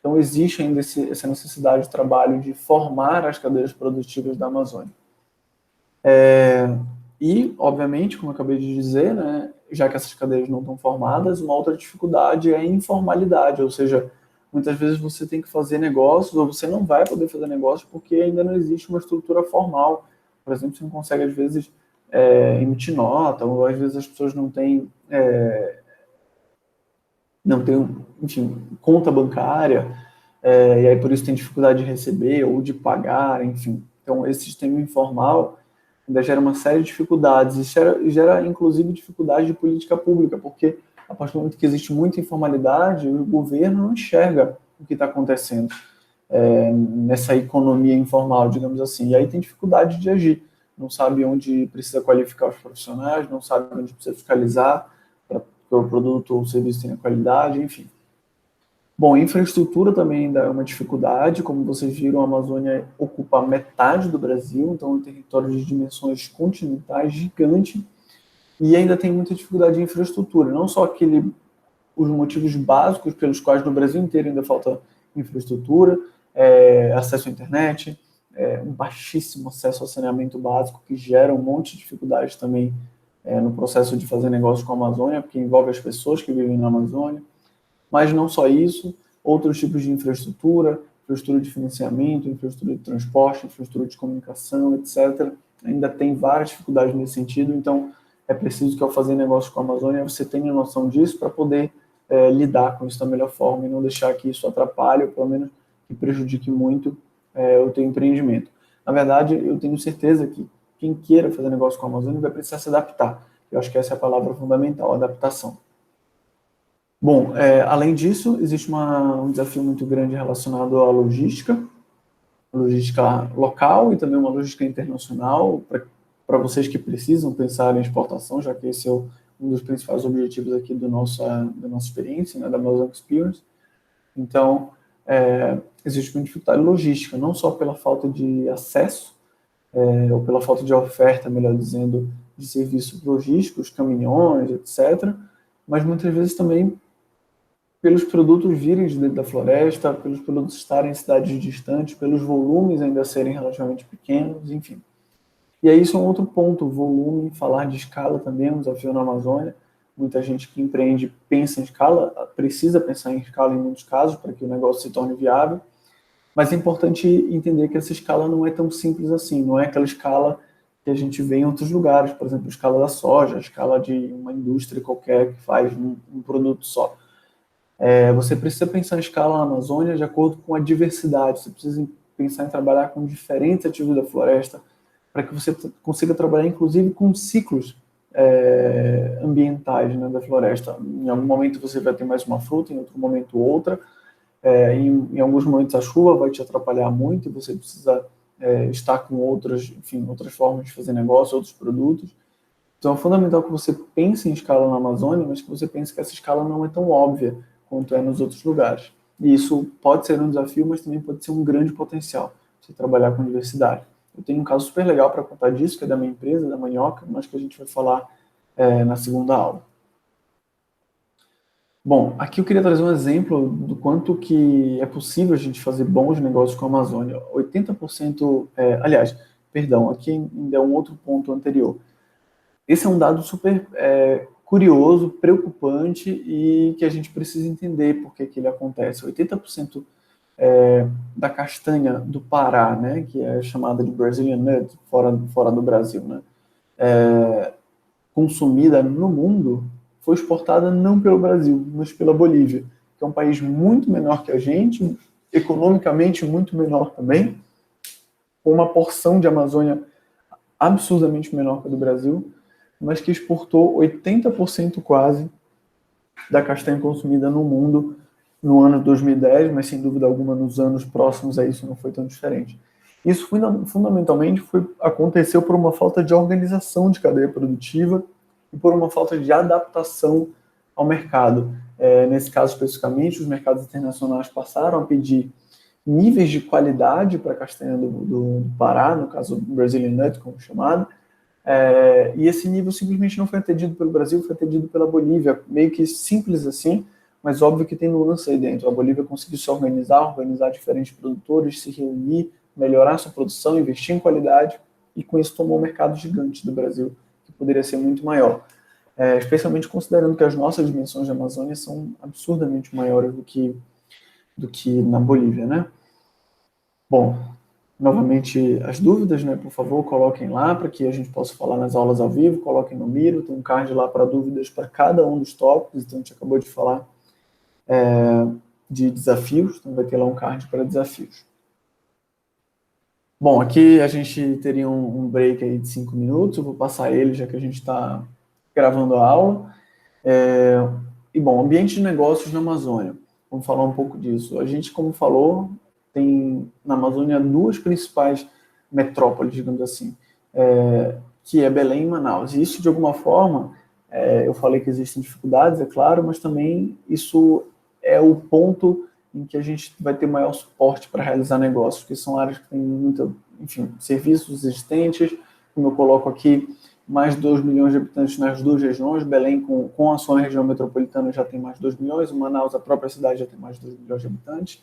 Então, existe ainda essa necessidade de trabalho de formar as cadeias produtivas da Amazônia. E, obviamente, como eu acabei de dizer, né, já que essas cadeias não estão formadas, uma outra dificuldade é a informalidade, ou seja, muitas vezes você tem que fazer negócios ou você não vai poder fazer negócios porque ainda não existe uma estrutura formal. Por exemplo, você não consegue, às vezes, emitir nota, ou às vezes as pessoas não têm, enfim, conta bancária, e aí por isso tem dificuldade de receber ou de pagar, enfim. Então, esse sistema informal ainda gera uma série de dificuldades, e gera inclusive dificuldade de política pública, porque a partir do momento que existe muita informalidade, o governo não enxerga o que está acontecendo nessa economia informal, digamos assim, e aí tem dificuldade de agir, não sabe onde precisa qualificar os profissionais, não sabe onde precisa fiscalizar para que o produto ou o serviço tenha qualidade, enfim. Bom, infraestrutura também ainda é uma dificuldade, como vocês viram, a Amazônia ocupa metade do Brasil, então é um território de dimensões continentais gigante, e ainda tem muita dificuldade de infraestrutura, não só os motivos básicos pelos quais no Brasil inteiro ainda falta infraestrutura, acesso à internet, um baixíssimo acesso ao saneamento básico, que gera um monte de dificuldades também no processo de fazer negócio com a Amazônia, porque envolve as pessoas que vivem na Amazônia. Mas não só isso, outros tipos de infraestrutura de financiamento, infraestrutura de transporte, infraestrutura de comunicação, etc. Ainda tem várias dificuldades nesse sentido, então é preciso que ao fazer negócio com a Amazônia você tenha noção disso para poder lidar com isso da melhor forma e não deixar que isso atrapalhe, ou pelo menos que prejudique muito o teu empreendimento. Na verdade, eu tenho certeza que quem queira fazer negócio com a Amazônia vai precisar se adaptar. Eu acho que essa é a palavra fundamental, adaptação. Bom, além disso, existe um desafio muito grande relacionado à logística local e também uma logística internacional, para vocês que precisam pensar em exportação, já que esse é um dos principais objetivos aqui da nossa experiência, né, da Amazon Experience. Então, existe uma dificuldade logística, não só pela falta de acesso, ou pela falta de oferta, melhor dizendo, de serviços logísticos, caminhões, etc., mas muitas vezes também pelos produtos virem de dentro da floresta, pelos produtos estarem em cidades distantes, pelos volumes ainda serem relativamente pequenos, enfim. E aí isso é um outro ponto, volume, falar de escala também é um desafio na Amazônia. Muita gente que empreende pensa em escala, precisa pensar em escala em muitos casos para que o negócio se torne viável, mas é importante entender que essa escala não é tão simples assim, não é aquela escala que a gente vê em outros lugares, por exemplo, a escala da soja, a escala de uma indústria qualquer que faz um produto só. Você precisa pensar em escala na Amazônia de acordo com a diversidade, você precisa pensar em trabalhar com diferentes ativos da floresta, para que você consiga trabalhar, inclusive, com ciclos ambientais, né, da floresta. Em algum momento você vai ter mais uma fruta, em outro momento outra, em alguns momentos a chuva vai te atrapalhar muito e você precisa estar com outras formas de fazer negócio, outros produtos. Então é fundamental que você pense em escala na Amazônia, mas que você pense que essa escala não é tão óbvia quanto é nos outros lugares. E isso pode ser um desafio, mas também pode ser um grande potencial, você trabalhar com diversidade. Eu tenho um caso super legal para contar disso, que é da minha empresa, da Manioca, mas que a gente vai falar na segunda aula. Bom, aqui eu queria trazer um exemplo do quanto que é possível a gente fazer bons negócios com a Amazônia. 80%, aliás, perdão, aqui ainda é um outro ponto anterior. Esse é um dado super curioso, preocupante e que a gente precisa entender por que ele acontece. 80% da castanha do Pará, né, que é chamada de Brazilian Nut, fora do Brasil, né, consumida no mundo, foi exportada não pelo Brasil, mas pela Bolívia, que é um país muito menor que a gente, economicamente muito menor também, com uma porção de Amazônia absurdamente menor que a do Brasil, mas que exportou 80% quase da castanha consumida no mundo no ano de 2010, mas sem dúvida alguma nos anos próximos a isso não foi tão diferente. Isso fundamentalmente aconteceu por uma falta de organização de cadeia produtiva e por uma falta de adaptação ao mercado. Nesse caso especificamente, os mercados internacionais passaram a pedir níveis de qualidade para a castanha do Pará, no caso Brazilian Nut, como chamado, E esse nível simplesmente não foi atendido pelo Brasil, foi atendido pela Bolívia, meio que simples assim, mas óbvio que tem nuance aí dentro. A Bolívia conseguiu se organizar diferentes produtores, se reunir, melhorar sua produção, investir em qualidade, e com isso tomou um mercado gigante do Brasil, que poderia ser muito maior. Especialmente considerando que as nossas dimensões da Amazônia são absurdamente maiores do que na Bolívia, né? Bom, novamente, as dúvidas, né, por favor, coloquem lá para que a gente possa falar nas aulas ao vivo, coloquem no Miro, tem um card lá para dúvidas para cada um dos tópicos, então a gente acabou de falar de desafios, então vai ter lá um card para desafios. Bom, aqui a gente teria um break aí de 5 minutos, eu vou passar ele, já que a gente está gravando a aula. E bom, ambiente de negócios na Amazônia, vamos falar um pouco disso. A gente, como falou, tem na Amazônia duas principais metrópoles, digamos assim, que é Belém e Manaus. E isso, de alguma forma, eu falei que existem dificuldades, é claro, mas também isso é o ponto em que a gente vai ter maior suporte para realizar negócios, porque são áreas que têm muita, enfim, serviços existentes, como eu coloco aqui, mais de 2 milhões de habitantes nas duas regiões. Belém, com a sua região metropolitana, já tem mais de 2 milhões, Manaus, a própria cidade, já tem mais de 2 milhões de habitantes.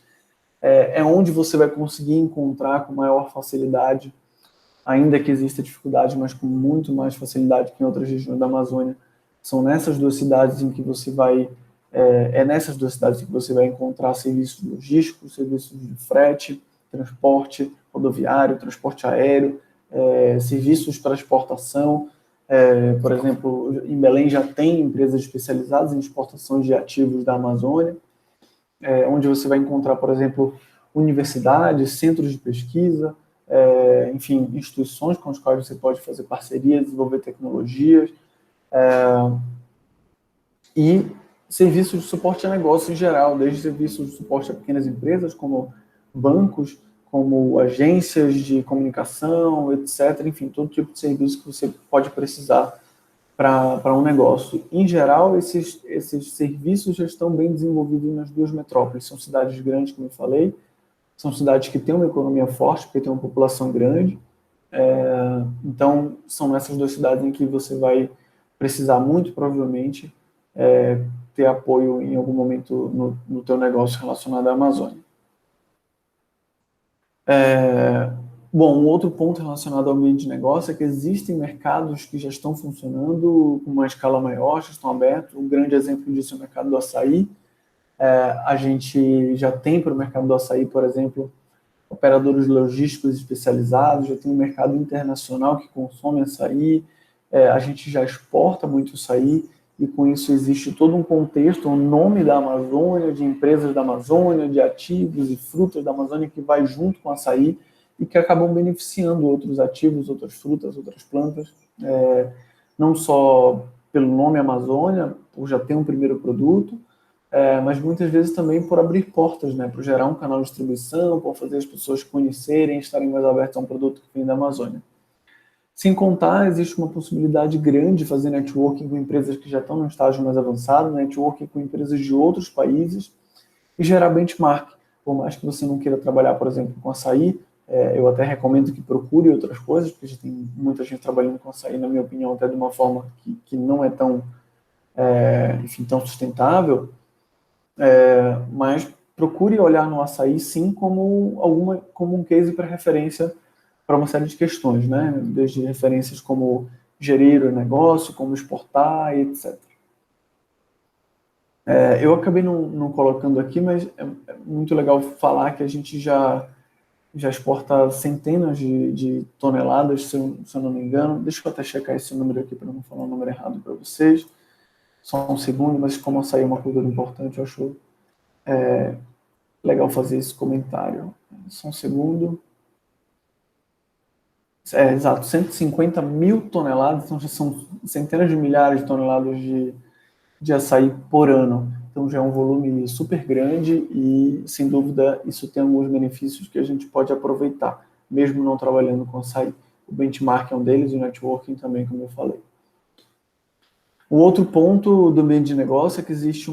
Onde você vai conseguir encontrar com maior facilidade, ainda que exista dificuldade, mas com muito mais facilidade que em outras regiões da Amazônia. São nessas duas cidades em que você vai nessas duas cidades que você vai encontrar serviços logísticos, serviços de frete, transporte rodoviário, transporte aéreo, serviços para exportação. Por exemplo, em Belém já tem empresas especializadas em exportação de ativos da Amazônia, onde você vai encontrar, por exemplo, universidades, centros de pesquisa, enfim, instituições com as quais você pode fazer parcerias, desenvolver tecnologias, e serviços de suporte a negócio em geral, desde serviços de suporte a pequenas empresas, como bancos, como agências de comunicação, etc. Enfim, todo tipo de serviço que você pode precisar para um negócio. Em geral, esses serviços já estão bem desenvolvidos nas duas metrópoles. São cidades grandes, como eu falei, são cidades que têm uma economia forte, porque tem uma população grande. Então, são nessas duas cidades em que você vai precisar, muito provavelmente, ter apoio em algum momento no teu negócio relacionado à Amazônia. Bom, um outro ponto relacionado ao ambiente de negócio é que existem mercados que já estão funcionando com uma escala maior, já estão abertos. Um grande exemplo disso é o mercado do açaí. A gente já tem para o mercado do açaí, por exemplo, operadores logísticos especializados, já tem um mercado internacional que consome açaí, a gente já exporta muito açaí, e com isso existe todo um contexto, um nome da Amazônia, de empresas da Amazônia, de ativos e frutas da Amazônia que vai junto com o açaí e que acabam beneficiando outros ativos, outras frutas, outras plantas, não só pelo nome Amazônia, por já ter um primeiro produto, mas muitas vezes também por abrir portas, né, por gerar um canal de distribuição, por fazer as pessoas conhecerem, estarem mais abertas a um produto que vem da Amazônia. Sem contar, existe uma possibilidade grande de fazer networking com empresas que já estão num estágio mais avançado, networking com empresas de outros países e gerar benchmark. Por mais que você não queira trabalhar, por exemplo, com açaí, eu até recomendo que procure outras coisas, porque já tem muita gente trabalhando com açaí, na minha opinião, até de uma forma que não é tão, enfim, tão sustentável. Mas procure olhar no açaí, sim, como um case para referência para uma série de questões, né? Desde referências como gerir o negócio, como exportar, etc. Eu acabei não colocando aqui, mas é muito legal falar que a gente já exporta centenas de toneladas, se eu não me engano. Deixa eu até checar esse número aqui para não falar o número errado para vocês. Só um segundo, mas como açaí é uma cultura importante, eu acho legal fazer esse comentário. Só um segundo. Exato, 150 mil toneladas, então já são centenas de milhares de toneladas de açaí por ano. Então já é um volume super grande e, sem dúvida, isso tem alguns benefícios que a gente pode aproveitar, mesmo não trabalhando com açaí. O benchmark é um deles, o networking também, como eu falei. Um outro ponto do ambiente de negócio é que existe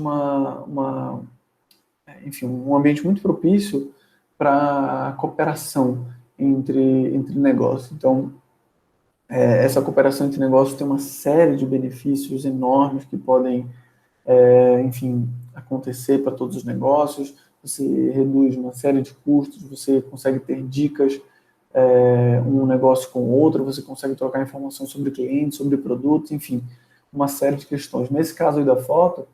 enfim, um ambiente muito propício para a cooperação entre negócios. Então, Essa cooperação entre negócios tem uma série de benefícios enormes que podem, enfim, acontecer para todos os negócios. Você reduz uma série de custos, você consegue ter dicas, um negócio com outro, você consegue trocar informações sobre clientes, sobre produtos, enfim, uma série de questões. Nesse caso aí da foto,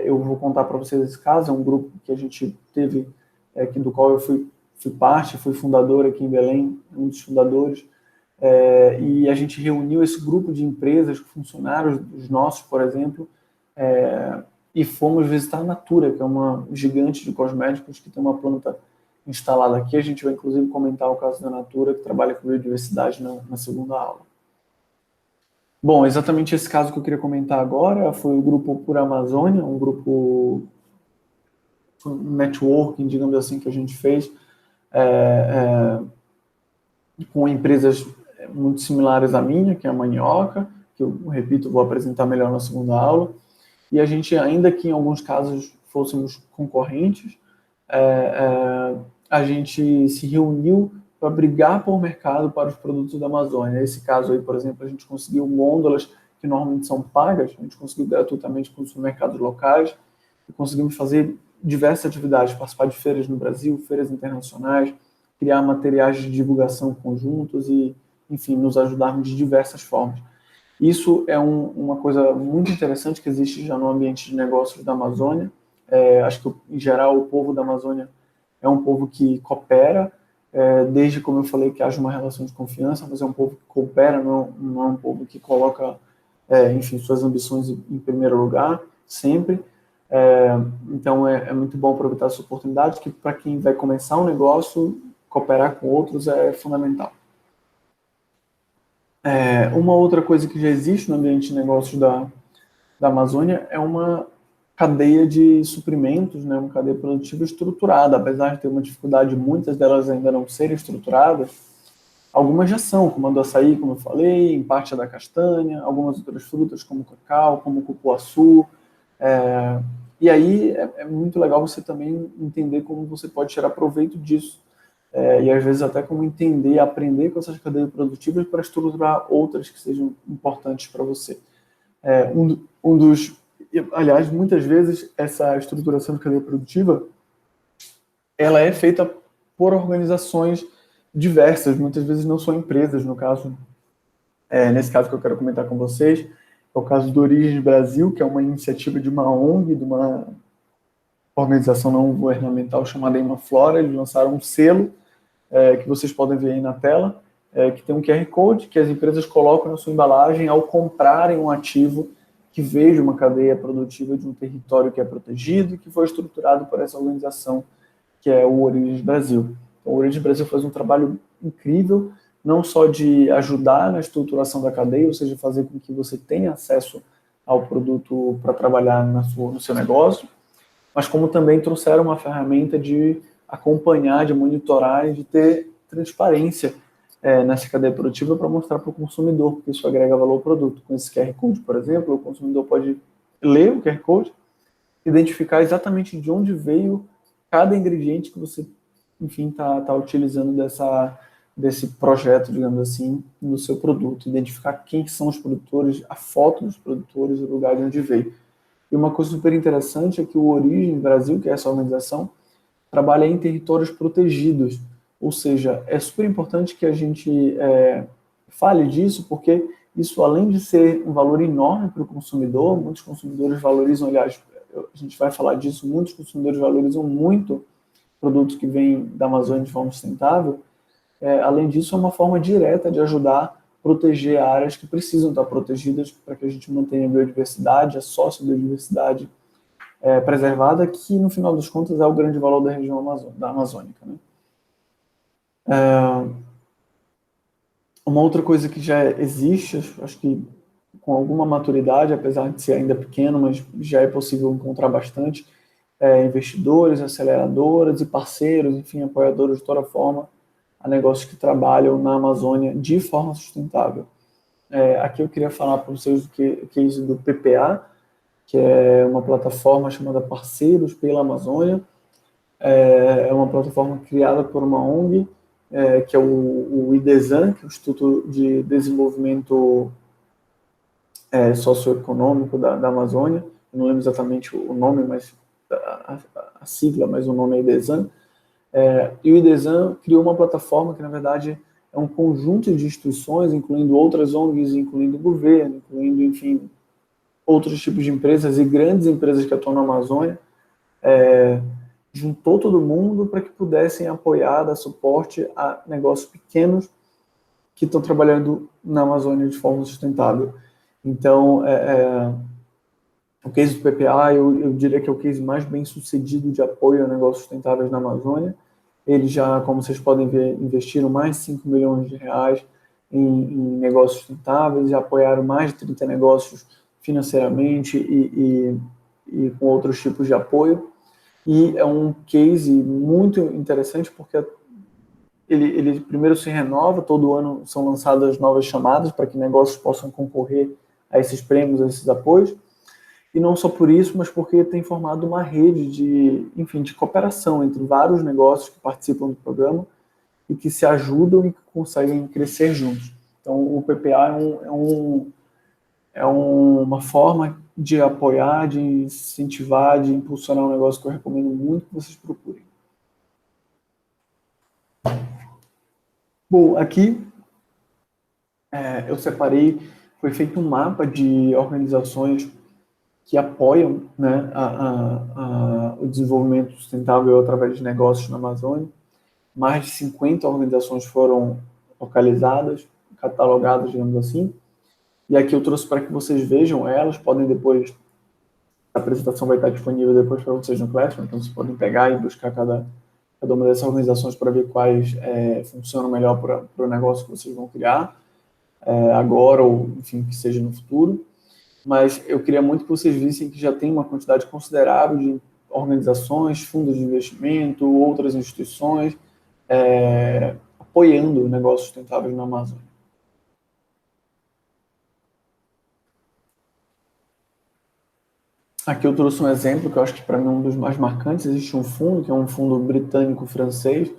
eu vou contar para vocês esse caso, é um grupo que a gente teve, do qual eu fui parte, fui fundador aqui em Belém, um dos fundadores, e a gente reuniu esse grupo de empresas, funcionários dos nossos, por exemplo, e fomos visitar a Natura, que é uma gigante de cosméticos que tem uma planta instalada aqui. A gente vai, inclusive, comentar o caso da Natura, que trabalha com biodiversidade na segunda aula. Bom, exatamente esse caso que eu queria comentar agora foi o grupo Por Amazônia, um grupo, um networking, digamos assim, que a gente fez com empresas muito similares à minha, que é a Manioca, que eu, repito, vou apresentar melhor na segunda aula, e a gente, ainda que em alguns casos fôssemos concorrentes, a gente se reuniu para brigar por mercado para os produtos da Amazônia. Nesse caso aí, por exemplo, a gente conseguiu gôndolas que normalmente são pagas, a gente conseguiu gratuitamente com os supermercados locais, e conseguimos fazer diversas atividades, participar de feiras no Brasil, feiras internacionais, criar materiais de divulgação conjuntos e, enfim, nos ajudarmos de diversas formas. Isso é uma coisa muito interessante que existe já no ambiente de negócios da Amazônia. Acho que, em geral, o povo da Amazônia é um povo que coopera, desde, como eu falei, que haja uma relação de confiança, mas é um povo que coopera, não é um povo que coloca, enfim, suas ambições em primeiro lugar, sempre. Então, é muito bom aproveitar essa oportunidade, que para quem vai começar um negócio, cooperar com outros é fundamental. Uma outra coisa que já existe no ambiente de negócios da Amazônia é uma cadeia de suprimentos, né, uma cadeia produtiva estruturada. Apesar de ter uma dificuldade, muitas delas ainda não serem estruturadas, algumas já são, como a do açaí, como eu falei, em parte a da castanha, algumas outras frutas, como o cacau, como o cupuaçu. E aí é muito legal você também entender como você pode tirar proveito disso. E às vezes até como entender, aprender com essas cadeias produtivas para estruturar outras que sejam importantes para você. Aliás, muitas vezes essa estruturação de cadeia produtiva, ela é feita por organizações diversas, muitas vezes não são empresas, no caso, nesse caso que eu quero comentar com vocês, é o caso do Origens Brasil, que é uma iniciativa de uma ONG, de uma organização não governamental chamada Imaflora. Eles lançaram um selo, que vocês podem ver aí na tela, que tem um QR Code que as empresas colocam na sua embalagem ao comprarem um ativo que veio de uma cadeia produtiva de um território que é protegido e que foi estruturado por essa organização, que é o Origens Brasil. Então, o Origens Brasil faz um trabalho incrível, não só de ajudar na estruturação da cadeia, ou seja, fazer com que você tenha acesso ao produto para trabalhar no seu negócio, mas como também trouxeram uma ferramenta de acompanhar, de monitorar e de ter transparência nessa cadeia produtiva para mostrar para o consumidor, porque isso agrega valor ao produto. Com esse QR Code, por exemplo, o consumidor pode ler o QR Code, identificar exatamente de onde veio cada ingrediente que você, enfim, está utilizando desse projeto, digamos assim, no seu produto, identificar quem são os produtores, a foto dos produtores, o lugar de onde veio. E uma coisa super interessante é que o Origem Brasil, que é essa organização, trabalha em territórios protegidos. Ou seja, é super importante que a gente fale disso, porque isso, além de ser um valor enorme para o consumidor, muitos consumidores valorizam, aliás, a gente vai falar disso, muitos consumidores valorizam muito produtos que vêm da Amazônia de forma sustentável. Além disso, é uma forma direta de ajudar a proteger áreas que precisam estar protegidas para que a gente mantenha a biodiversidade, a sociobiodiversidade preservada, que no final das contas é o grande valor da região amazônica. Né? Uma outra coisa que já existe, acho que com alguma maturidade, apesar de ser ainda pequeno, mas já é possível encontrar bastante, investidores, aceleradoras e parceiros, enfim, apoiadores de toda forma, a negócios que trabalham na Amazônia de forma sustentável. Aqui eu queria falar para vocês do case do PPA, que é uma plataforma chamada Parceiros pela Amazônia. É uma plataforma criada por uma ONG que é o IDESAN, que é o Instituto de Desenvolvimento Socioeconômico da Amazônia. Eu não lembro exatamente o nome, mas a sigla, mas o nome é IDESAN. E o IDESAN criou uma plataforma que, na verdade, é um conjunto de instituições, incluindo outras ONGs, incluindo o governo, incluindo, enfim, outros tipos de empresas e grandes empresas que atuam na Amazônia, juntou todo mundo para que pudessem apoiar, dar suporte a negócios pequenos que estão trabalhando na Amazônia de forma sustentável. Então, o case do PPA, eu diria que é o case mais bem sucedido de apoio a negócios sustentáveis na Amazônia. Eles já, como vocês podem ver, investiram mais de 5 milhões de reais em negócios sustentáveis e apoiaram mais de 30 negócios financeiramente e com outros tipos de apoio. E é um case muito interessante porque ele primeiro se renova, todo ano são lançadas novas chamadas para que negócios possam concorrer a esses prêmios, a esses apoios. E não só por isso, mas porque tem formado uma rede de cooperação entre vários negócios que participam do programa e que se ajudam e que conseguem crescer juntos. Então, o PPA é uma forma de apoiar, de incentivar, de impulsionar um negócio que eu recomendo muito que vocês procurem. Bom, aqui eu separei, foi feito um mapa de organizações que apoiam, né, o desenvolvimento sustentável através de negócios na Amazônia. Mais de 50 organizações foram localizadas, catalogadas, digamos assim. E aqui eu trouxe para que vocês vejam elas, podem depois, a apresentação vai estar disponível depois para vocês no Classroom, então vocês podem pegar e buscar cada uma dessas organizações para ver quais funcionam melhor para o negócio que vocês vão criar, agora ou, enfim, que seja no futuro. Mas eu queria muito que vocês vissem que já tem uma quantidade considerável de organizações, fundos de investimento, outras instituições, apoiando negócios sustentáveis na Amazônia. Aqui eu trouxe um exemplo que eu acho que para mim é um dos mais marcantes. Existe um fundo, que é um fundo britânico-francês,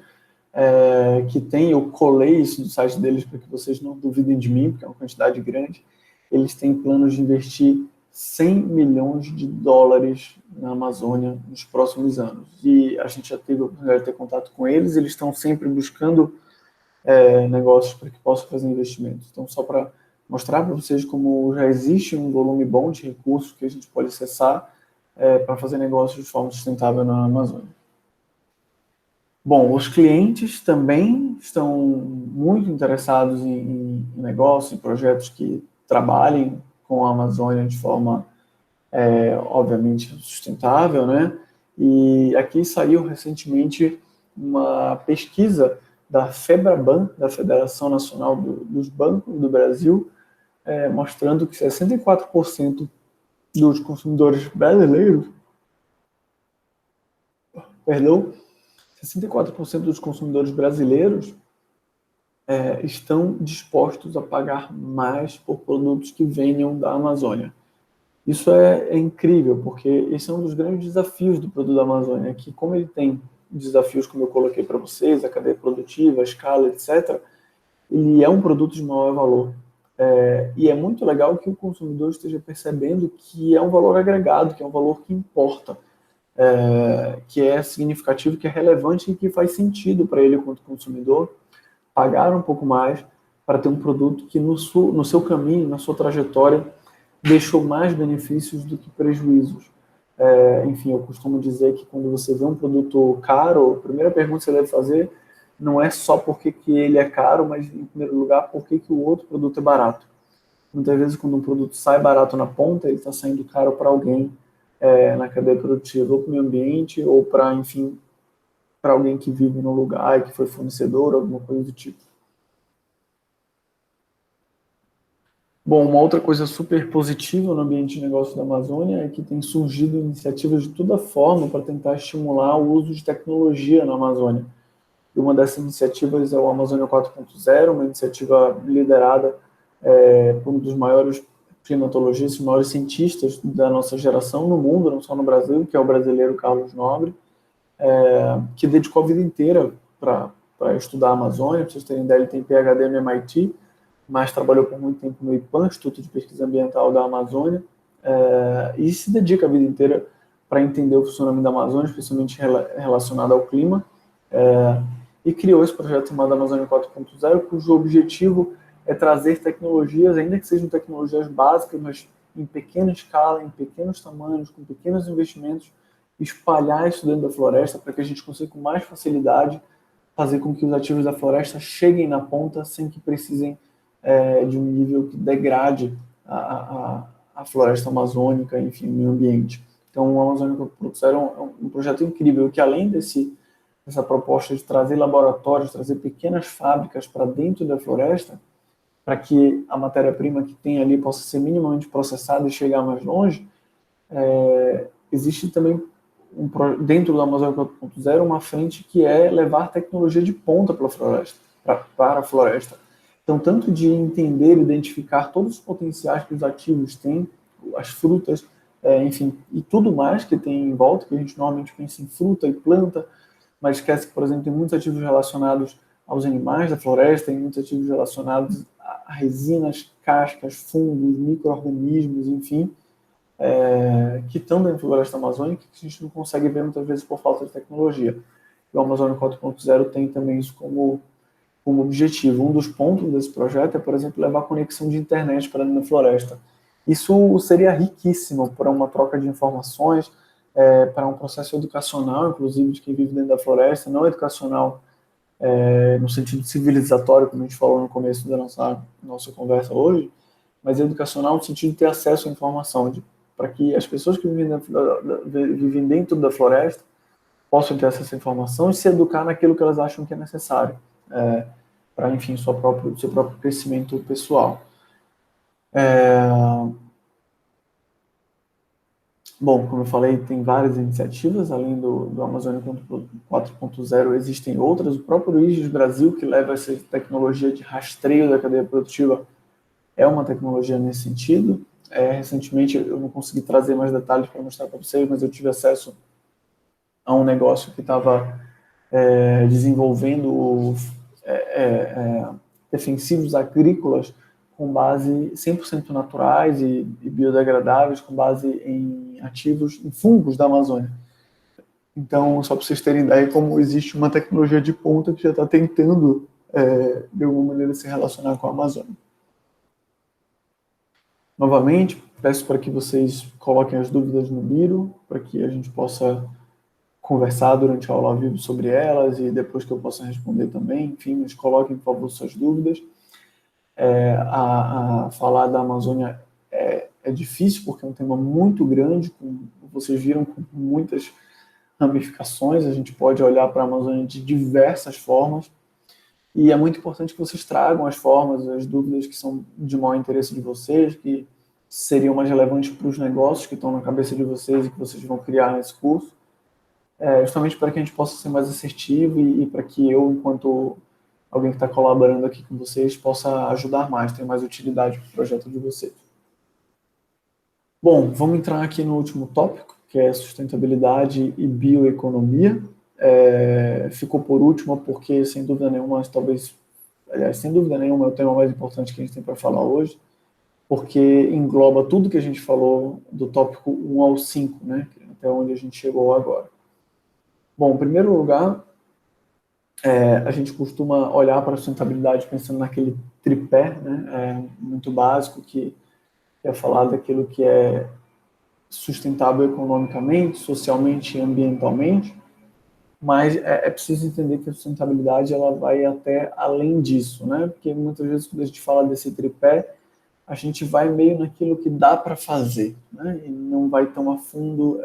que tem, eu colei isso do site deles para que vocês não duvidem de mim, porque é uma quantidade grande. Eles têm planos de investir 100 milhões de dólares na Amazônia nos próximos anos. E a gente já teve a oportunidade de ter contato com eles, eles estão sempre buscando negócios para que possam fazer investimentos. Então, só para mostrar para vocês como já existe um volume bom de recursos que a gente pode acessar para fazer negócios de forma sustentável na Amazônia. Bom, os clientes também estão muito interessados em negócios, em projetos que trabalhem com a Amazônia de forma, obviamente, sustentável, né? E aqui saiu recentemente uma pesquisa da FEBRABAN, da Federação Nacional dos Bancos do Brasil, mostrando que 64% dos consumidores brasileiros, 64% dos consumidores brasileiros estão dispostos a pagar mais por produtos que venham da Amazônia. Isso é incrível, porque esse é um dos grandes desafios do produto da Amazônia, que como ele tem desafios, como eu coloquei para vocês, a cadeia produtiva, a escala, etc., ele é um produto de maior valor. E é muito legal que o consumidor esteja percebendo que é um valor agregado, que é um valor que importa, que é significativo, que é relevante e que faz sentido para ele, enquanto consumidor, pagar um pouco mais para ter um produto que no seu caminho, na sua trajetória, deixou mais benefícios do que prejuízos. Enfim, eu costumo dizer que quando você vê um produto caro, a primeira pergunta que você deve fazer não é só porque que ele é caro, mas, em primeiro lugar, por que o outro produto é barato. Muitas vezes, quando um produto sai barato na ponta, ele está saindo caro para alguém na cadeia produtiva, ou para o meio ambiente, ou para, enfim, para alguém que vive no lugar e que foi fornecedor, alguma coisa do tipo. Bom, uma outra coisa super positiva no ambiente de negócio da Amazônia é que tem surgido iniciativas de toda forma para tentar estimular o uso de tecnologia na Amazônia. E uma dessas iniciativas é o Amazônia 4.0, uma iniciativa liderada por um dos maiores climatologistas, os maiores cientistas da nossa geração no mundo, não só no Brasil, que é o brasileiro Carlos Nobre, que dedicou a vida inteira para para estudar a Amazônia. Para vocês terem ideia, ele tem PhD no MIT, mas trabalhou por muito tempo no IPAM, Instituto de Pesquisa Ambiental da Amazônia, e se dedica a vida inteira para entender o funcionamento da Amazônia, especialmente relacionado ao clima, e criou esse projeto chamado Amazônia 4.0, cujo objetivo é trazer tecnologias, ainda que sejam tecnologias básicas, mas em pequena escala, em pequenos tamanhos, com pequenos investimentos, espalhar isso dentro da floresta para que a gente consiga com mais facilidade fazer com que os ativos da floresta cheguem na ponta sem que precisem de um nível que degrade a floresta amazônica, enfim, o meio ambiente. Então, o Amazônia 4.0 é um projeto incrível que, além dessa proposta de trazer laboratórios, trazer pequenas fábricas para dentro da floresta, para que a matéria-prima que tem ali possa ser minimamente processada e chegar mais longe, existe também, dentro do Amazônia 4.0, uma frente que é levar tecnologia de ponta para a floresta. Então, tanto de entender e identificar todos os potenciais que os ativos têm, as frutas, enfim, e tudo mais que tem em volta, que a gente normalmente pensa em fruta e planta, mas esquece que, por exemplo, tem muitos ativos relacionados aos animais da floresta, tem muitos ativos relacionados a resinas, cascas, fungos, micro-organismos, enfim, que estão dentro da floresta amazônica, que a gente não consegue ver muitas vezes por falta de tecnologia. E o Amazônia 4.0 tem também isso como objetivo. Um dos pontos desse projeto é, por exemplo, levar conexão de internet para dentro da floresta. Isso seria riquíssimo para uma troca de informações, para um processo educacional, inclusive, de quem vive dentro da floresta, não educacional no sentido civilizatório, como a gente falou no começo da nossa conversa hoje, mas educacional no sentido de ter acesso à informação, para que as pessoas que vivem dentro da floresta possam ter acesso à informação e se educar naquilo que elas acham que é necessário, para, enfim, seu próprio crescimento pessoal. Bom, como eu falei, tem várias iniciativas, além do Amazônia 4.0, existem outras. O próprio IGES Brasil, que leva essa tecnologia de rastreio da cadeia produtiva, é uma tecnologia nesse sentido. Recentemente, eu não consegui trazer mais detalhes para mostrar para vocês, mas eu tive acesso a um negócio que estava desenvolvendo defensivos agrícolas com base 100% naturais e biodegradáveis, com base em ativos, em fungos da Amazônia. Então, só para vocês terem ideia como existe uma tecnologia de ponta que já está tentando, de alguma maneira, se relacionar com a Amazônia. Novamente, peço para que vocês coloquem as dúvidas no Miro, para que a gente possa conversar durante a aula ao vivo sobre elas e depois que eu possa responder também. Enfim, mas coloquem, por favor, suas dúvidas. Falar da Amazônia é difícil, porque é um tema muito grande, vocês viram, com muitas ramificações. A gente pode olhar para a Amazônia de diversas formas, e é muito importante que vocês tragam as formas, as dúvidas que são de maior interesse de vocês, que seriam mais relevantes para os negócios que estão na cabeça de vocês e que vocês vão criar nesse curso, justamente para que a gente possa ser mais assertivo e para que eu, enquanto alguém que está colaborando aqui com vocês, possa ajudar mais, ter mais utilidade para o projeto de vocês. Bom, vamos entrar aqui no último tópico, que é sustentabilidade e bioeconomia. Ficou por último porque, sem dúvida nenhuma, sem dúvida nenhuma, é o tema mais importante que a gente tem para falar hoje, porque engloba tudo que a gente falou do tópico 1 ao 5, né, até onde a gente chegou agora. Bom, em primeiro lugar, a gente costuma olhar para a sustentabilidade pensando naquele tripé, né, muito básico, que é falar daquilo que é sustentável economicamente, socialmente e ambientalmente, mas é preciso entender que a sustentabilidade ela vai até além disso, né? Porque muitas vezes quando a gente fala desse tripé, a gente vai meio naquilo que dá para fazer, né? E não vai tão a fundo,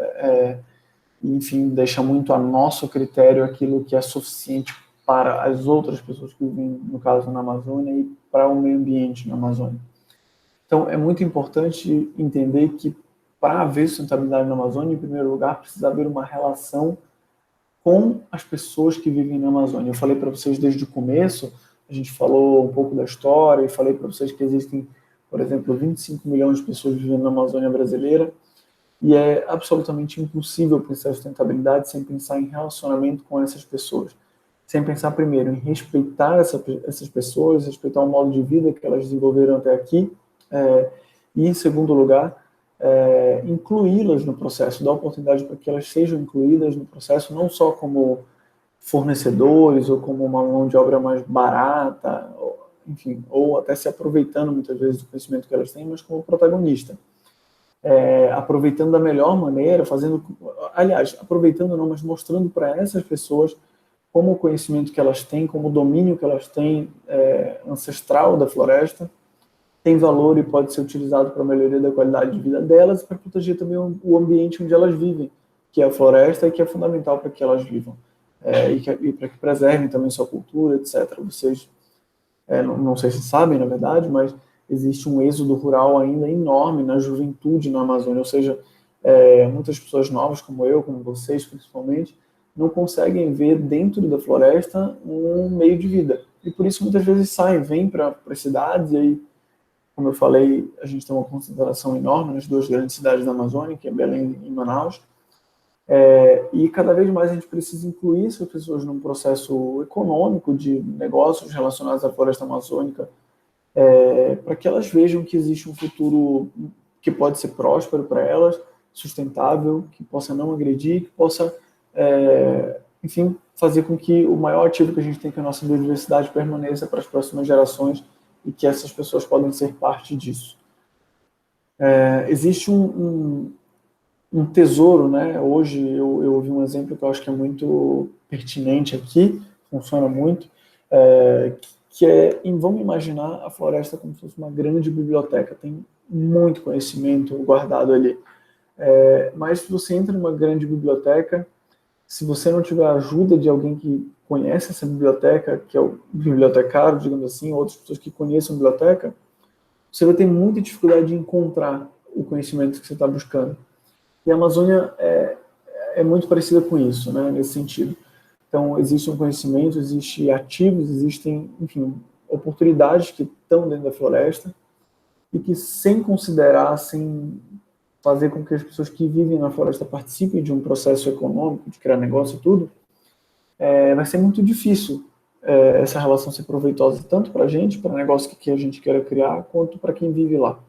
enfim, deixa muito a nosso critério aquilo que é suficiente para as outras pessoas que vivem, no caso, na Amazônia e para o meio ambiente na Amazônia. Então, é muito importante entender que para haver sustentabilidade na Amazônia, em primeiro lugar, precisa haver uma relação com as pessoas que vivem na Amazônia. Eu falei para vocês desde o começo, a gente falou um pouco da história e falei para vocês que existem, por exemplo, 25 milhões de pessoas vivendo na Amazônia brasileira e é absolutamente impossível pensar em sustentabilidade sem pensar em relacionamento com essas pessoas. sem pensar primeiro em respeitar essas pessoas, respeitar o modo de vida que elas desenvolveram até aqui, e, em segundo lugar, incluí-las no processo, dar oportunidade para que elas sejam incluídas no processo, não só como fornecedores ou como uma mão de obra mais barata, enfim, ou até se aproveitando muitas vezes do conhecimento que elas têm, mas como protagonista. Aproveitando da melhor maneira, aproveitando não, mas mostrando para essas pessoas como o conhecimento que elas têm, como o domínio que elas têm ancestral da floresta, tem valor e pode ser utilizado para a melhoria da qualidade de vida delas e para proteger também o ambiente onde elas vivem, que é a floresta e que é fundamental para que elas vivam, e para que preservem também sua cultura, etc. Vocês, não sei se sabem, na verdade, mas existe um êxodo rural ainda enorme na juventude na Amazônia, ou seja, muitas pessoas novas, como eu, como vocês principalmente, não conseguem ver dentro da floresta um meio de vida. E por isso muitas vezes saem, vêm para as cidades, e aí, como eu falei, a gente tem uma concentração enorme nas duas grandes cidades da Amazônia, que é Belém e Manaus, e cada vez mais a gente precisa incluir essas pessoas num processo econômico de negócios relacionados à floresta amazônica, para que elas vejam que existe um futuro que pode ser próspero para elas, sustentável, que possa não agredir, que possa, enfim, fazer com que o maior ativo que a gente tem, que é a nossa biodiversidade, permaneça para as próximas gerações e que essas pessoas podem ser parte disso. Existe um tesouro, né? Hoje eu ouvi um exemplo que eu acho que é muito pertinente aqui, funciona muito, vamos imaginar a floresta como se fosse uma grande biblioteca, tem muito conhecimento guardado ali. Mas se você entra numa grande biblioteca, se você não tiver a ajuda de alguém que conhece essa biblioteca, que é o bibliotecário, digamos assim, outras pessoas que conheçam a biblioteca, você vai ter muita dificuldade de encontrar o conhecimento que você está buscando. E a Amazônia é muito parecida com isso, né, nesse sentido. Então, existe um conhecimento, existem ativos, existem, enfim, oportunidades que estão dentro da floresta e que, sem considerar, sem fazer com que as pessoas que vivem na floresta participem de um processo econômico, de criar negócio e tudo, vai ser muito difícil essa relação ser proveitosa tanto para a gente, para o negócio que a gente queira criar, quanto para quem vive lá.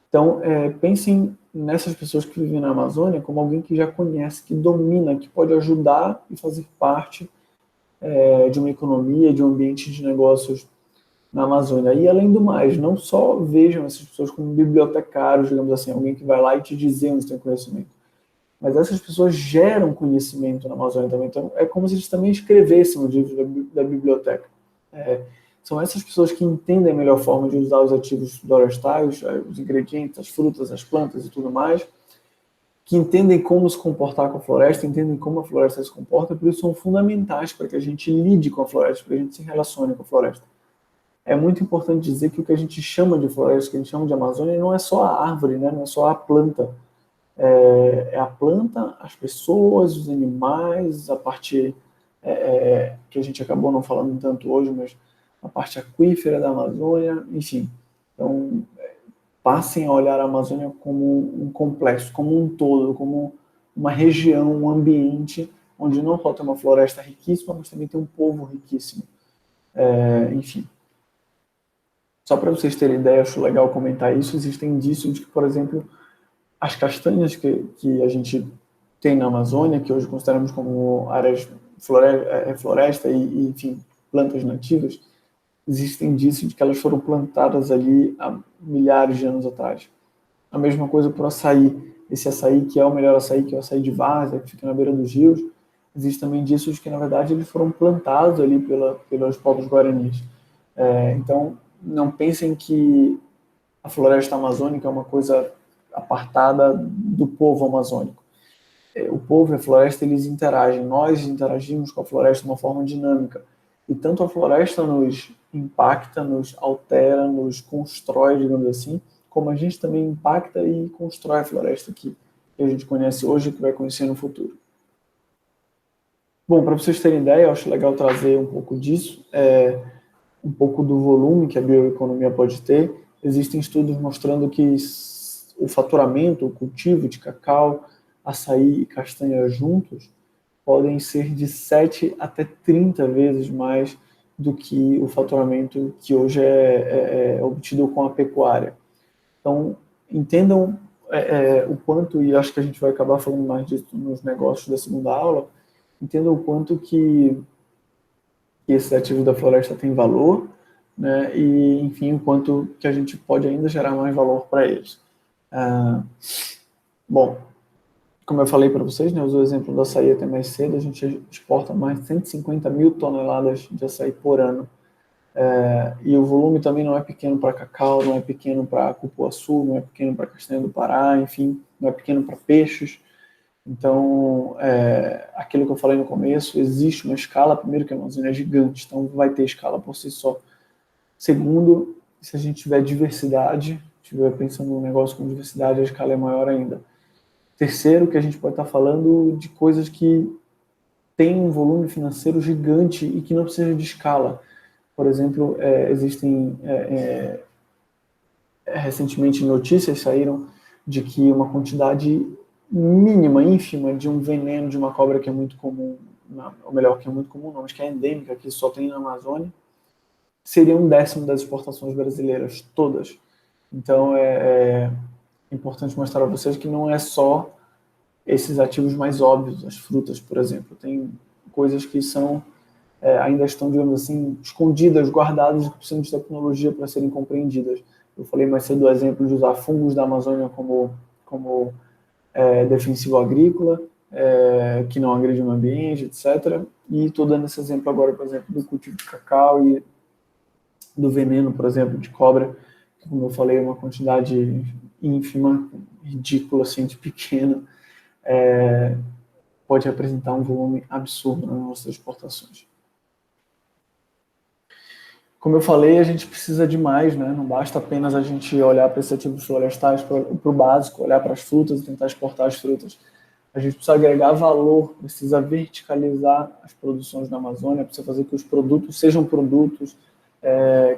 Então, pensem nessas pessoas que vivem na Amazônia como alguém que já conhece, que domina, que pode ajudar e fazer parte de uma economia, de um ambiente de negócios na Amazônia. E, além do mais, não só vejam essas pessoas como bibliotecários, digamos assim, alguém que vai lá e te dizer onde tem conhecimento, mas essas pessoas geram conhecimento na Amazônia também. Então, é como se eles também escrevessem o livro da biblioteca. São essas pessoas que entendem a melhor forma de usar os ativos florestais, os ingredientes, as frutas, as plantas e tudo mais, que entendem como se comportar com a floresta, entendem como a floresta se comporta, por isso são fundamentais para que a gente lide com a floresta, para que a gente se relacione com a floresta. É muito importante dizer que o que a gente chama de floresta, que a gente chama de Amazônia, não é só a árvore, né? Não é só a planta. É a planta, as pessoas, os animais, a parte que a gente acabou não falando tanto hoje, mas a parte aquífera da Amazônia, enfim. Então, passem a olhar a Amazônia como um complexo, como um todo, como uma região, um ambiente onde não só tem uma floresta riquíssima, mas também tem um povo riquíssimo. Enfim. Só para vocês terem ideia, acho legal comentar isso, existem indícios de que, por exemplo, as castanhas que a gente tem na Amazônia, que hoje consideramos como áreas floresta e, enfim, plantas nativas, existem indícios de que elas foram plantadas ali há milhares de anos atrás. A mesma coisa para o açaí. Esse açaí, que é o melhor açaí, que é o açaí de várzea, que fica na beira dos rios, existe também indícios de que, na verdade, eles foram plantados ali pelos povos guaranis. Então, não pensem que a floresta amazônica é uma coisa apartada do povo amazônico. O povo e a floresta, eles interagem. Nós interagimos com a floresta de uma forma dinâmica. E tanto a floresta nos impacta, nos altera, nos constrói, digamos assim, como a gente também impacta e constrói a floresta que a gente conhece hoje e que vai conhecer no futuro. Bom, para vocês terem ideia, eu acho legal trazer um pouco disso, um pouco do volume que a bioeconomia pode ter. Existem estudos mostrando que o faturamento, o cultivo de cacau, açaí e castanha juntos, podem ser de 7 até 30 vezes mais do que o faturamento que hoje é obtido com a pecuária. Então, entendam o quanto, e acho que a gente vai acabar falando mais disso nos negócios da segunda aula, entendam o quanto que esses ativos da floresta têm valor, né, e, enfim, o quanto que a gente pode ainda gerar mais valor para eles. Bom, como eu falei para vocês, né, usei o exemplo do açaí até mais cedo, a gente exporta mais de 150 mil toneladas de açaí por ano. E o volume também não é pequeno para cacau, não é pequeno para cupuaçu, não é pequeno para castanha do Pará, enfim, não é pequeno para peixes. Então, aquilo que eu falei no começo, existe uma escala, primeiro que a Amazônia é gigante, então vai ter escala por si só. Segundo, se a gente tiver diversidade, estiver pensando num negócio com diversidade, a escala é maior ainda. Terceiro, que a gente pode estar falando de coisas que têm um volume financeiro gigante e que não precisam de escala. Por exemplo, existem recentemente notícias saíram de que uma quantidade mínima, ínfima, de um veneno de uma cobra que é muito comum, ou melhor, que é muito comum não, mas que é endêmica, que só tem na Amazônia, seria 1/10 das exportações brasileiras, todas. Então, é importante mostrar a vocês que não é só esses ativos mais óbvios, as frutas, por exemplo. Tem coisas que são ainda estão, digamos assim, escondidas, guardadas, que precisam de tecnologia para serem compreendidas. Eu falei mais cedo do exemplo de usar fungos da Amazônia como defensivo agrícola, que não agride o ambiente, etc. E estou dando esse exemplo agora, por exemplo, do cultivo de cacau e do veneno, por exemplo, de cobra, que, como eu falei, é uma quantidade ínfima, ridícula, assim, de pequena, pode representar um volume absurdo nas nossas exportações. Como eu falei, a gente precisa de mais, né? Não basta apenas a gente olhar para esses ativos florestais, para o básico, olhar para as frutas e tentar exportar as frutas. A gente precisa agregar valor, precisa verticalizar as produções na Amazônia, precisa fazer que os produtos sejam produtos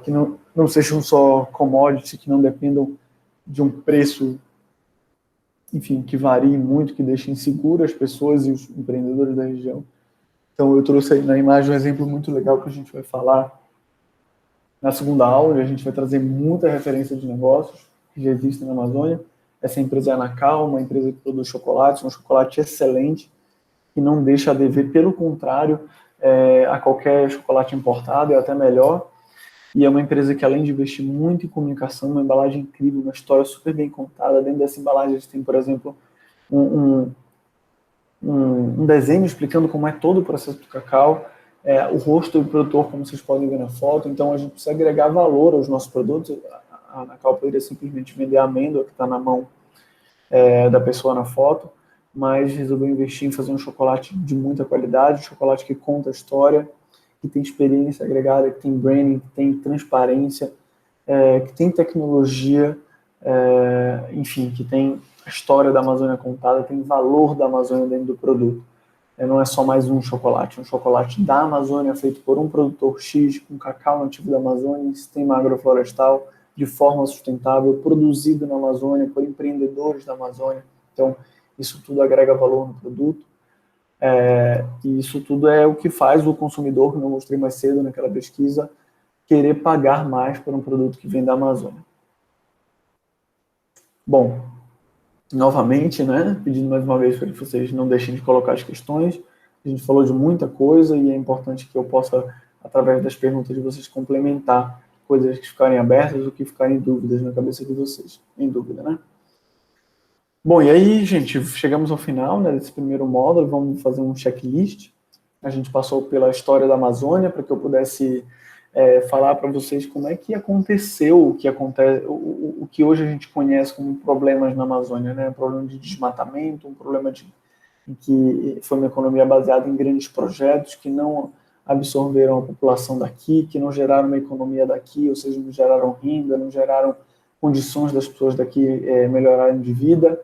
que não sejam só commodities, que não dependam de um preço, enfim, que varie muito, que deixe inseguro as pessoas e os empreendedores da região. Então, eu trouxe aí na imagem um exemplo muito legal que a gente vai falar na segunda aula, a gente vai trazer muita referência de negócios que já existem na Amazônia. Essa empresa é a Anacal, uma empresa que produz chocolate, um chocolate excelente, que não deixa a dever, pelo contrário, a qualquer chocolate importado, é até melhor. E é uma empresa que, além de investir muito em comunicação, uma embalagem incrível, uma história super bem contada. Dentro dessa embalagem, a gente tem, por exemplo, um desenho explicando como é todo o processo do cacau, o rosto do produtor, como vocês podem ver na foto. Então, a gente precisa agregar valor aos nossos produtos. A Anacal poderia simplesmente vender a amêndoa que está na mão da pessoa na foto, mas resolveu investir em fazer um chocolate de muita qualidade, um chocolate que conta a história, que tem experiência agregada, que tem branding, que tem transparência, que tem tecnologia, enfim, que tem a história da Amazônia contada, tem valor da Amazônia dentro do produto. Não é só mais um chocolate da Amazônia feito por um produtor X, com cacau nativo da Amazônia, em sistema agroflorestal, de forma sustentável, produzido na Amazônia, por empreendedores da Amazônia. Então, isso tudo agrega valor no produto. E isso tudo é o que faz o consumidor, como eu mostrei mais cedo naquela pesquisa, querer pagar mais por um produto que vem da Amazônia. Bom, novamente, né, pedindo mais uma vez para que vocês não deixem de colocar as questões. A gente falou de muita coisa e é importante que eu possa, através das perguntas de vocês, complementar coisas que ficarem abertas ou que ficarem dúvidas na cabeça de vocês. Em dúvida, né? Bom, e aí, gente, chegamos ao final, né, desse primeiro módulo. Vamos fazer um checklist. A gente passou pela história da Amazônia para que eu pudesse falar para vocês como é que aconteceu o que acontece, o que hoje a gente conhece como problemas na Amazônia, né? Um problema de desmatamento, um problema em que foi uma economia baseada em grandes projetos que não absorveram a população daqui, que não geraram uma economia daqui, ou seja, não geraram renda, não geraram condições das pessoas daqui melhorarem de vida.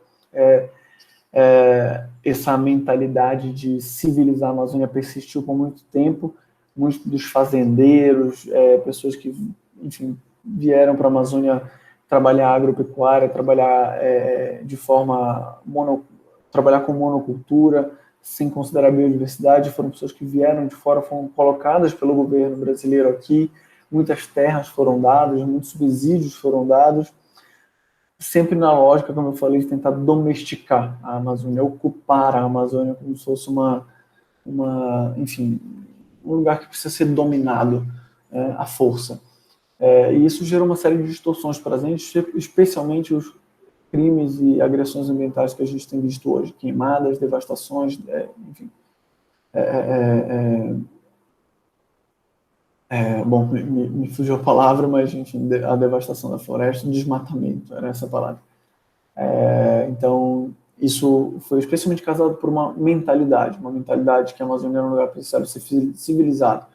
Essa mentalidade de civilizar a Amazônia persistiu por muito tempo. Muitos dos fazendeiros, pessoas que, enfim, vieram para a Amazônia trabalhar agropecuária, trabalhar trabalhar com monocultura, sem considerar a biodiversidade, foram pessoas que vieram de fora, foram colocadas pelo governo brasileiro aqui, muitas terras foram dadas, muitos subsídios foram dados, sempre na lógica, como eu falei, de tentar domesticar a Amazônia, ocupar a Amazônia como se fosse enfim, um lugar que precisa ser dominado à força. E isso gerou uma série de distorções para a gente, especialmente os crimes e agressões ambientais que a gente tem visto hoje, queimadas, devastações, enfim. Bom, me fugiu a palavra, mas, enfim, a devastação da floresta, desmatamento, era essa a palavra. Então, isso foi especialmente causado por uma mentalidade que a Amazônia era um lugar que precisava ser civilizado.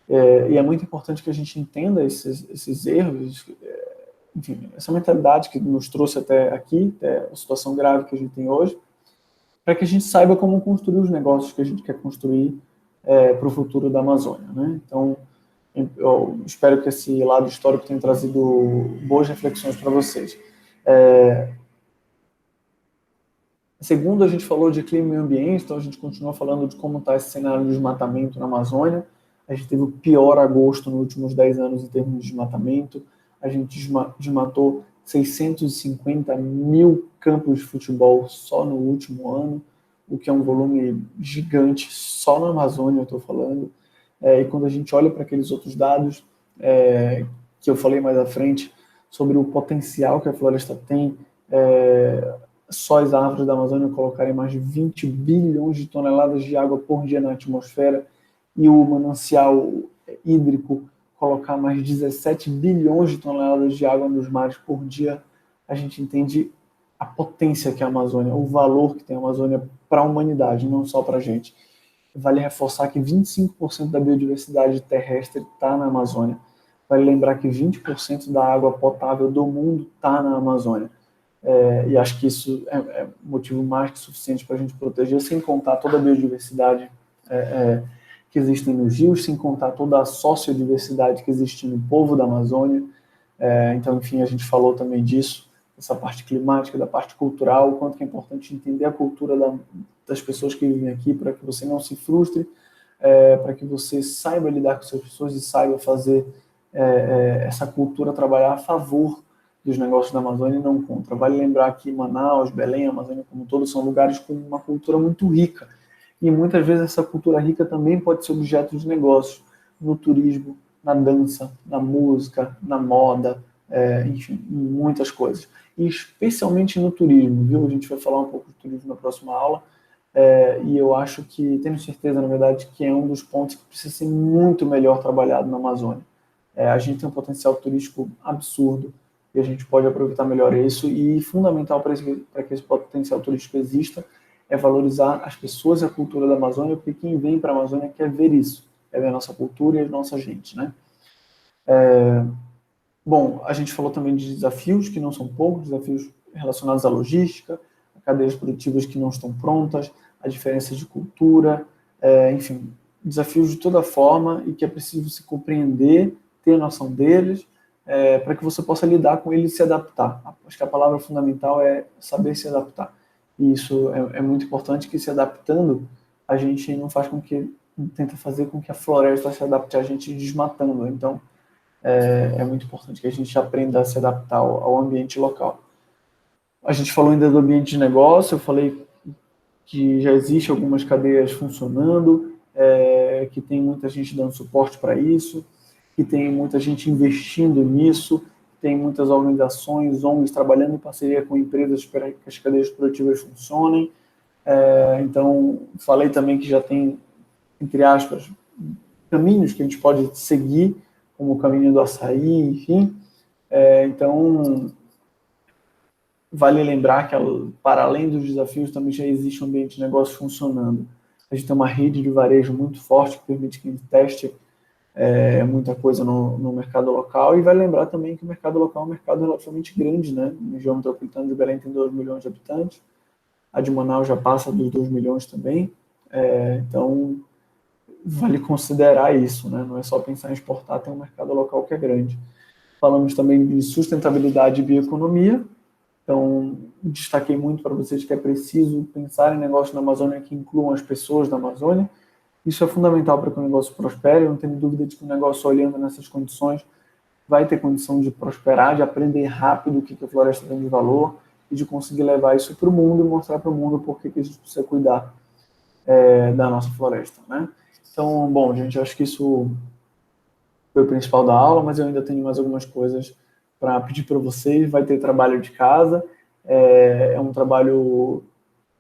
E é muito importante que a gente entenda esses erros, enfim, essa mentalidade que nos trouxe até aqui, até a situação grave que a gente tem hoje, para que a gente saiba como construir os negócios que a gente quer construir para o futuro da Amazônia, né? Então, eu espero que esse lado histórico tenha trazido boas reflexões para vocês. Segundo, a gente falou de clima e meio ambiente, então a gente continua falando de como está esse cenário de desmatamento na Amazônia. A gente teve o pior agosto nos últimos 10 anos em termos de desmatamento. A gente desmatou 650 mil campos de futebol só no último ano, o que é um volume gigante, só na Amazônia eu estou falando. E quando a gente olha para aqueles outros dados que eu falei mais à frente, sobre o potencial que a floresta tem, só as árvores da Amazônia colocarem mais de 20 bilhões de toneladas de água por dia na atmosfera, e o manancial hídrico colocar mais de 17 bilhões de toneladas de água nos mares por dia, a gente entende a potência que é a Amazônia, o valor que tem a Amazônia para a humanidade, não só para a gente. Vale reforçar que 25% da biodiversidade terrestre está na Amazônia. Vale lembrar que 20% da água potável do mundo está na Amazônia. E acho que isso é motivo mais que suficiente para a gente proteger, sem contar toda a biodiversidade que existe nos rios, sem contar toda a sociodiversidade que existe no povo da Amazônia. Então, enfim, a gente falou também disso, essa parte climática, da parte cultural, o quanto que é importante entender a cultura das pessoas que vivem aqui, para que você não se frustre, para que você saiba lidar com essas pessoas e saiba fazer essa cultura trabalhar a favor dos negócios da Amazônia e não contra. Vale lembrar que Manaus, Belém, a Amazônia como um todo, são lugares com uma cultura muito rica. E muitas vezes essa cultura rica também pode ser objeto de negócios, no turismo, na dança, na música, na moda, enfim, em muitas coisas. E especialmente no turismo, viu? A gente vai falar um pouco de turismo na próxima aula, e eu acho que, tenho certeza, na verdade, que é um dos pontos que precisa ser muito melhor trabalhado na Amazônia. A gente tem um potencial turístico absurdo, e a gente pode aproveitar melhor isso, e fundamental para que esse potencial turístico exista é valorizar as pessoas e a cultura da Amazônia, porque quem vem para a Amazônia quer ver isso, quer ver a nossa cultura e a nossa gente, né? Bom, a gente falou também de desafios, que não são poucos, desafios relacionados à logística, a cadeias produtivas que não estão prontas, a diferença de cultura, enfim, desafios de toda forma e que é preciso se compreender, ter noção deles, para que você possa lidar com eles e se adaptar. Acho que a palavra fundamental é saber se adaptar. E isso é muito importante, que se adaptando, a gente não faz com que, tenta fazer com que a floresta se adapte a gente desmatando. Então, é muito importante que a gente aprenda a se adaptar ao ambiente local. A gente falou ainda do ambiente de negócio, eu falei que já existe algumas cadeias funcionando, que tem muita gente dando suporte para isso, que tem muita gente investindo nisso, tem muitas organizações, ONGs trabalhando em parceria com empresas para que as cadeias produtivas funcionem. Então, falei também que já tem, entre aspas, caminhos que a gente pode seguir, como o caminho do açaí, enfim. Então, vale lembrar que, para além dos desafios, também já existe um ambiente de negócio funcionando. A gente tem uma rede de varejo muito forte que permite que a gente teste muita coisa no mercado local, e vai lembrar também que o mercado local é um mercado relativamente grande, né? A região metropolitana de Belém tem 2 milhões de habitantes, a de Manaus já passa dos 2 milhões também, então vale considerar isso, né? Não é só pensar em exportar, tem um mercado local que é grande. Falamos também de sustentabilidade e bioeconomia, então destaquei muito para vocês que é preciso pensar em negócio na Amazônia que incluam as pessoas da Amazônia. Isso é fundamental para que o negócio prospere. Eu não tenho dúvida de que o negócio, olhando nessas condições, vai ter condição de prosperar, de aprender rápido o que a floresta tem de valor e de conseguir levar isso para o mundo e mostrar para o mundo por que a gente precisa cuidar da nossa floresta, né? Então, bom, gente, acho que isso foi o principal da aula, mas eu ainda tenho mais algumas coisas para pedir para vocês. Vai ter trabalho de casa, é um trabalho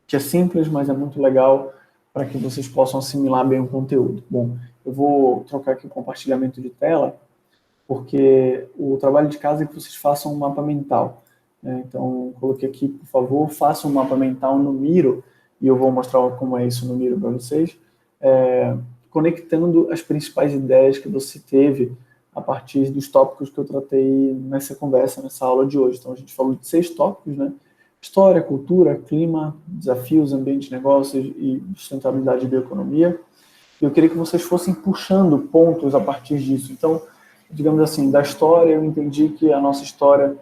que é simples, mas é muito legal para que vocês possam assimilar bem o conteúdo. Bom, eu vou trocar aqui o compartilhamento de tela, porque o trabalho de casa é que vocês façam um mapa mental, né? Então, coloquei aqui, por favor, façam um mapa mental no Miro, e eu vou mostrar como é isso no Miro para vocês, conectando as principais ideias que você teve a partir dos tópicos que eu tratei nessa conversa, nessa aula de hoje. Então, a gente falou de 6 tópicos, né? História, cultura, clima, desafios, ambiente, negócios e sustentabilidade e bioeconomia. E eu queria que vocês fossem puxando pontos a partir disso. Então, digamos assim, da história, eu entendi que a nossa história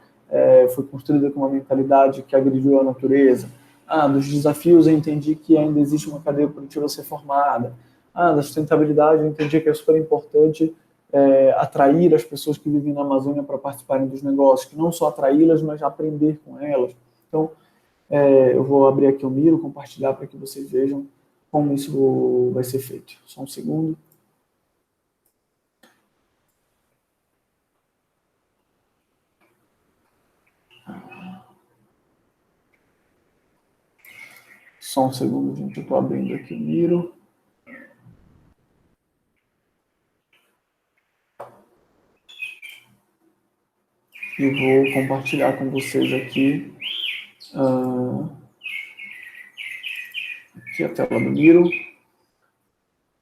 foi construída com uma mentalidade que agrediu a natureza. Dos desafios, eu entendi que ainda existe uma cadeia produtiva a ser formada. Da sustentabilidade, eu entendi que é super importante atrair as pessoas que vivem na Amazônia para participarem dos negócios, que não só atraí-las, mas aprender com elas. Então, eu vou abrir aqui o Miro, compartilhar para que vocês vejam como isso vai ser feito. Só um segundo. Só um segundo, gente. Eu estou abrindo aqui o Miro. E vou compartilhar com vocês aqui, aqui a tela do Miro.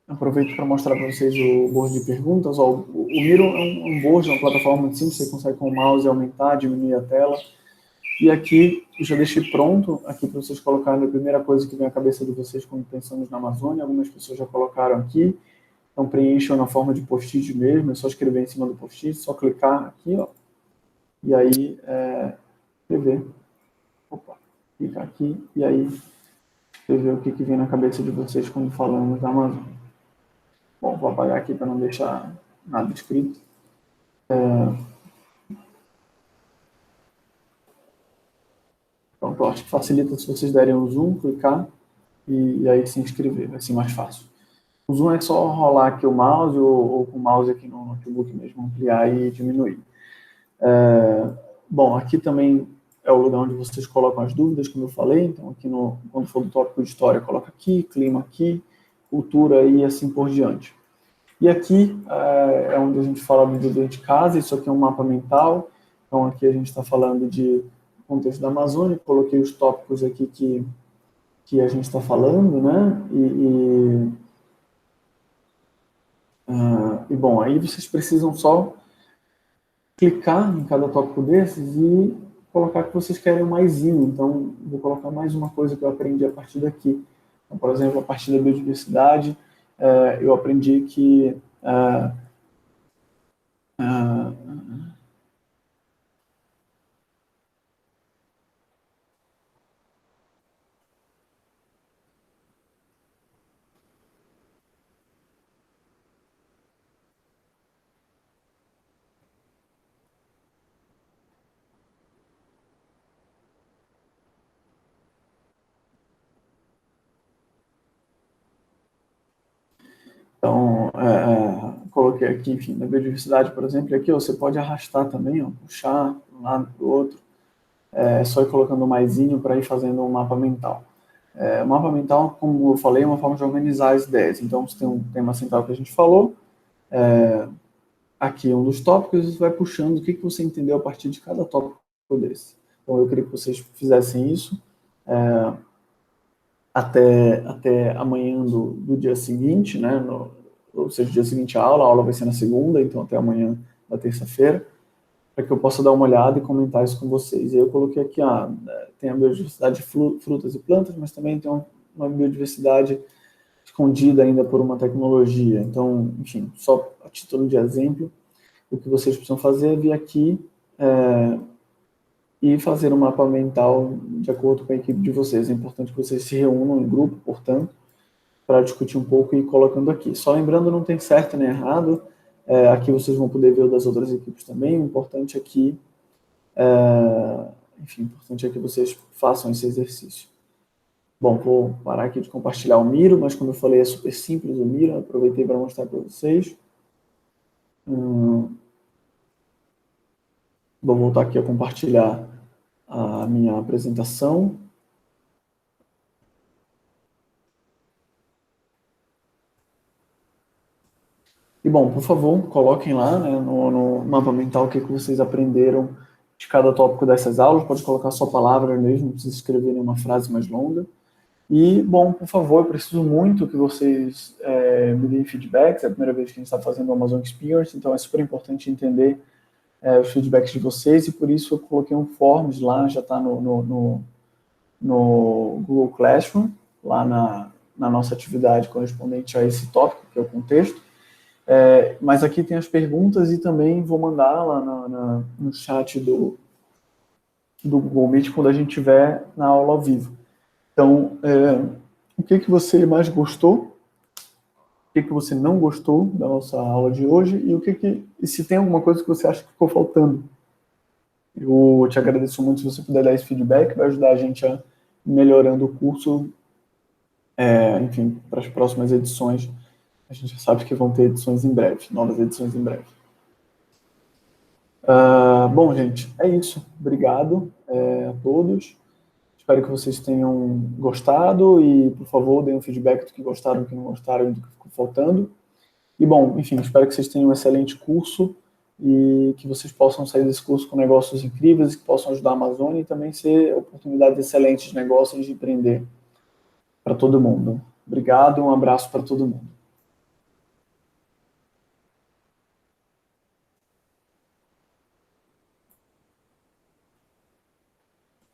Aproveito para mostrar para vocês o board de perguntas. O Miro é um board, uma plataforma muito simples, você consegue com o mouse aumentar, diminuir a tela. E aqui, eu já deixei pronto aqui para vocês colocarem a primeira coisa que vem à cabeça de vocês quando pensamos na Amazônia. Algumas pessoas já colocaram aqui. Então, preencham na forma de post-it mesmo. É só escrever em cima do post-it, só clicar aqui, ó. E aí, escrever. Opa, clicar aqui e aí escrever o que vem na cabeça de vocês quando falamos da Amazônia. Bom, vou apagar aqui para não deixar nada escrito. Pronto, acho que facilita se vocês derem um zoom, clicar e aí se inscrever, vai ser mais fácil. O zoom é só rolar aqui o mouse ou com o mouse aqui no notebook mesmo, ampliar e diminuir. Bom, aqui também é o lugar onde vocês colocam as dúvidas, como eu falei. Então, aqui quando for do tópico de história, coloca aqui, clima aqui, cultura e assim por diante. E aqui é onde a gente fala do dever de casa. Isso aqui é um mapa mental. Então, aqui a gente está falando de contexto da Amazônia. Coloquei os tópicos aqui que a gente está falando, né? E bom, aí vocês precisam só clicar em cada tópico desses e colocar que vocês querem um maisinho. Então, vou colocar mais uma coisa que eu aprendi a partir daqui. Então, por exemplo, a partir da biodiversidade, eu aprendi que então, coloquei aqui, enfim, na biodiversidade, por exemplo, e aqui ó, você pode arrastar também, ó, puxar de um lado para o outro, só ir colocando um maisinho para ir fazendo um mapa mental. O mapa mental, como eu falei, é uma forma de organizar as ideias. Então, você tem um tema central que a gente falou, aqui um dos tópicos, e você vai puxando o que você entendeu a partir de cada tópico desse. Então, eu queria que vocês fizessem isso até amanhã do dia seguinte, né? Ou seja, dia seguinte a aula vai ser na segunda, então até amanhã da terça-feira, para que eu possa dar uma olhada e comentar isso com vocês. E eu coloquei aqui, tem a biodiversidade de frutas e plantas, mas também tem uma biodiversidade escondida ainda por uma tecnologia. Então, enfim, só a título de exemplo, o que vocês precisam fazer é vir aqui e fazer um mapa mental de acordo com a equipe de vocês. É importante que vocês se reúnam em grupo, portanto, para discutir um pouco e ir colocando aqui. Só lembrando, não tem certo nem errado, aqui vocês vão poder ver o das outras equipes também, o importante aqui, enfim, o importante é que vocês façam esse exercício. Bom, vou parar aqui de compartilhar o Miro, mas como eu falei, é super simples o Miro, aproveitei para mostrar para vocês. Vou voltar aqui a compartilhar a minha apresentação. E, bom, por favor, coloquem lá, né, no mapa mental o que vocês aprenderam de cada tópico dessas aulas. Pode colocar só palavras mesmo, não precisa escrever nenhuma frase mais longa. E, bom, por favor, eu preciso muito que vocês me deem feedbacks. É a primeira vez que a gente está fazendo o Amazon Experience, então é super importante entender os feedbacks de vocês, e por isso eu coloquei um Forms lá, já está no Google Classroom, lá na nossa atividade correspondente a esse tópico, que é o contexto. Mas aqui tem as perguntas e também vou mandar lá no chat do Google Meet quando a gente estiver na aula ao vivo. Então, o que você mais gostou? O que você não gostou da nossa aula de hoje? E se tem alguma coisa que você acha que ficou faltando? Eu te agradeço muito se você puder dar esse feedback, vai ajudar a gente a ir melhorando o curso, enfim, para as próximas edições. A gente já sabe que vão ter edições em breve, novas edições em breve. Bom, gente, é isso. Obrigado a todos. Espero que vocês tenham gostado e, por favor, deem um feedback do que gostaram, do que não gostaram e do que ficou faltando. E, bom, enfim, espero que vocês tenham um excelente curso e que vocês possam sair desse curso com negócios incríveis, que possam ajudar a Amazônia e também ser oportunidades excelentes de negócios de empreender para todo mundo. Obrigado, um abraço para todo mundo.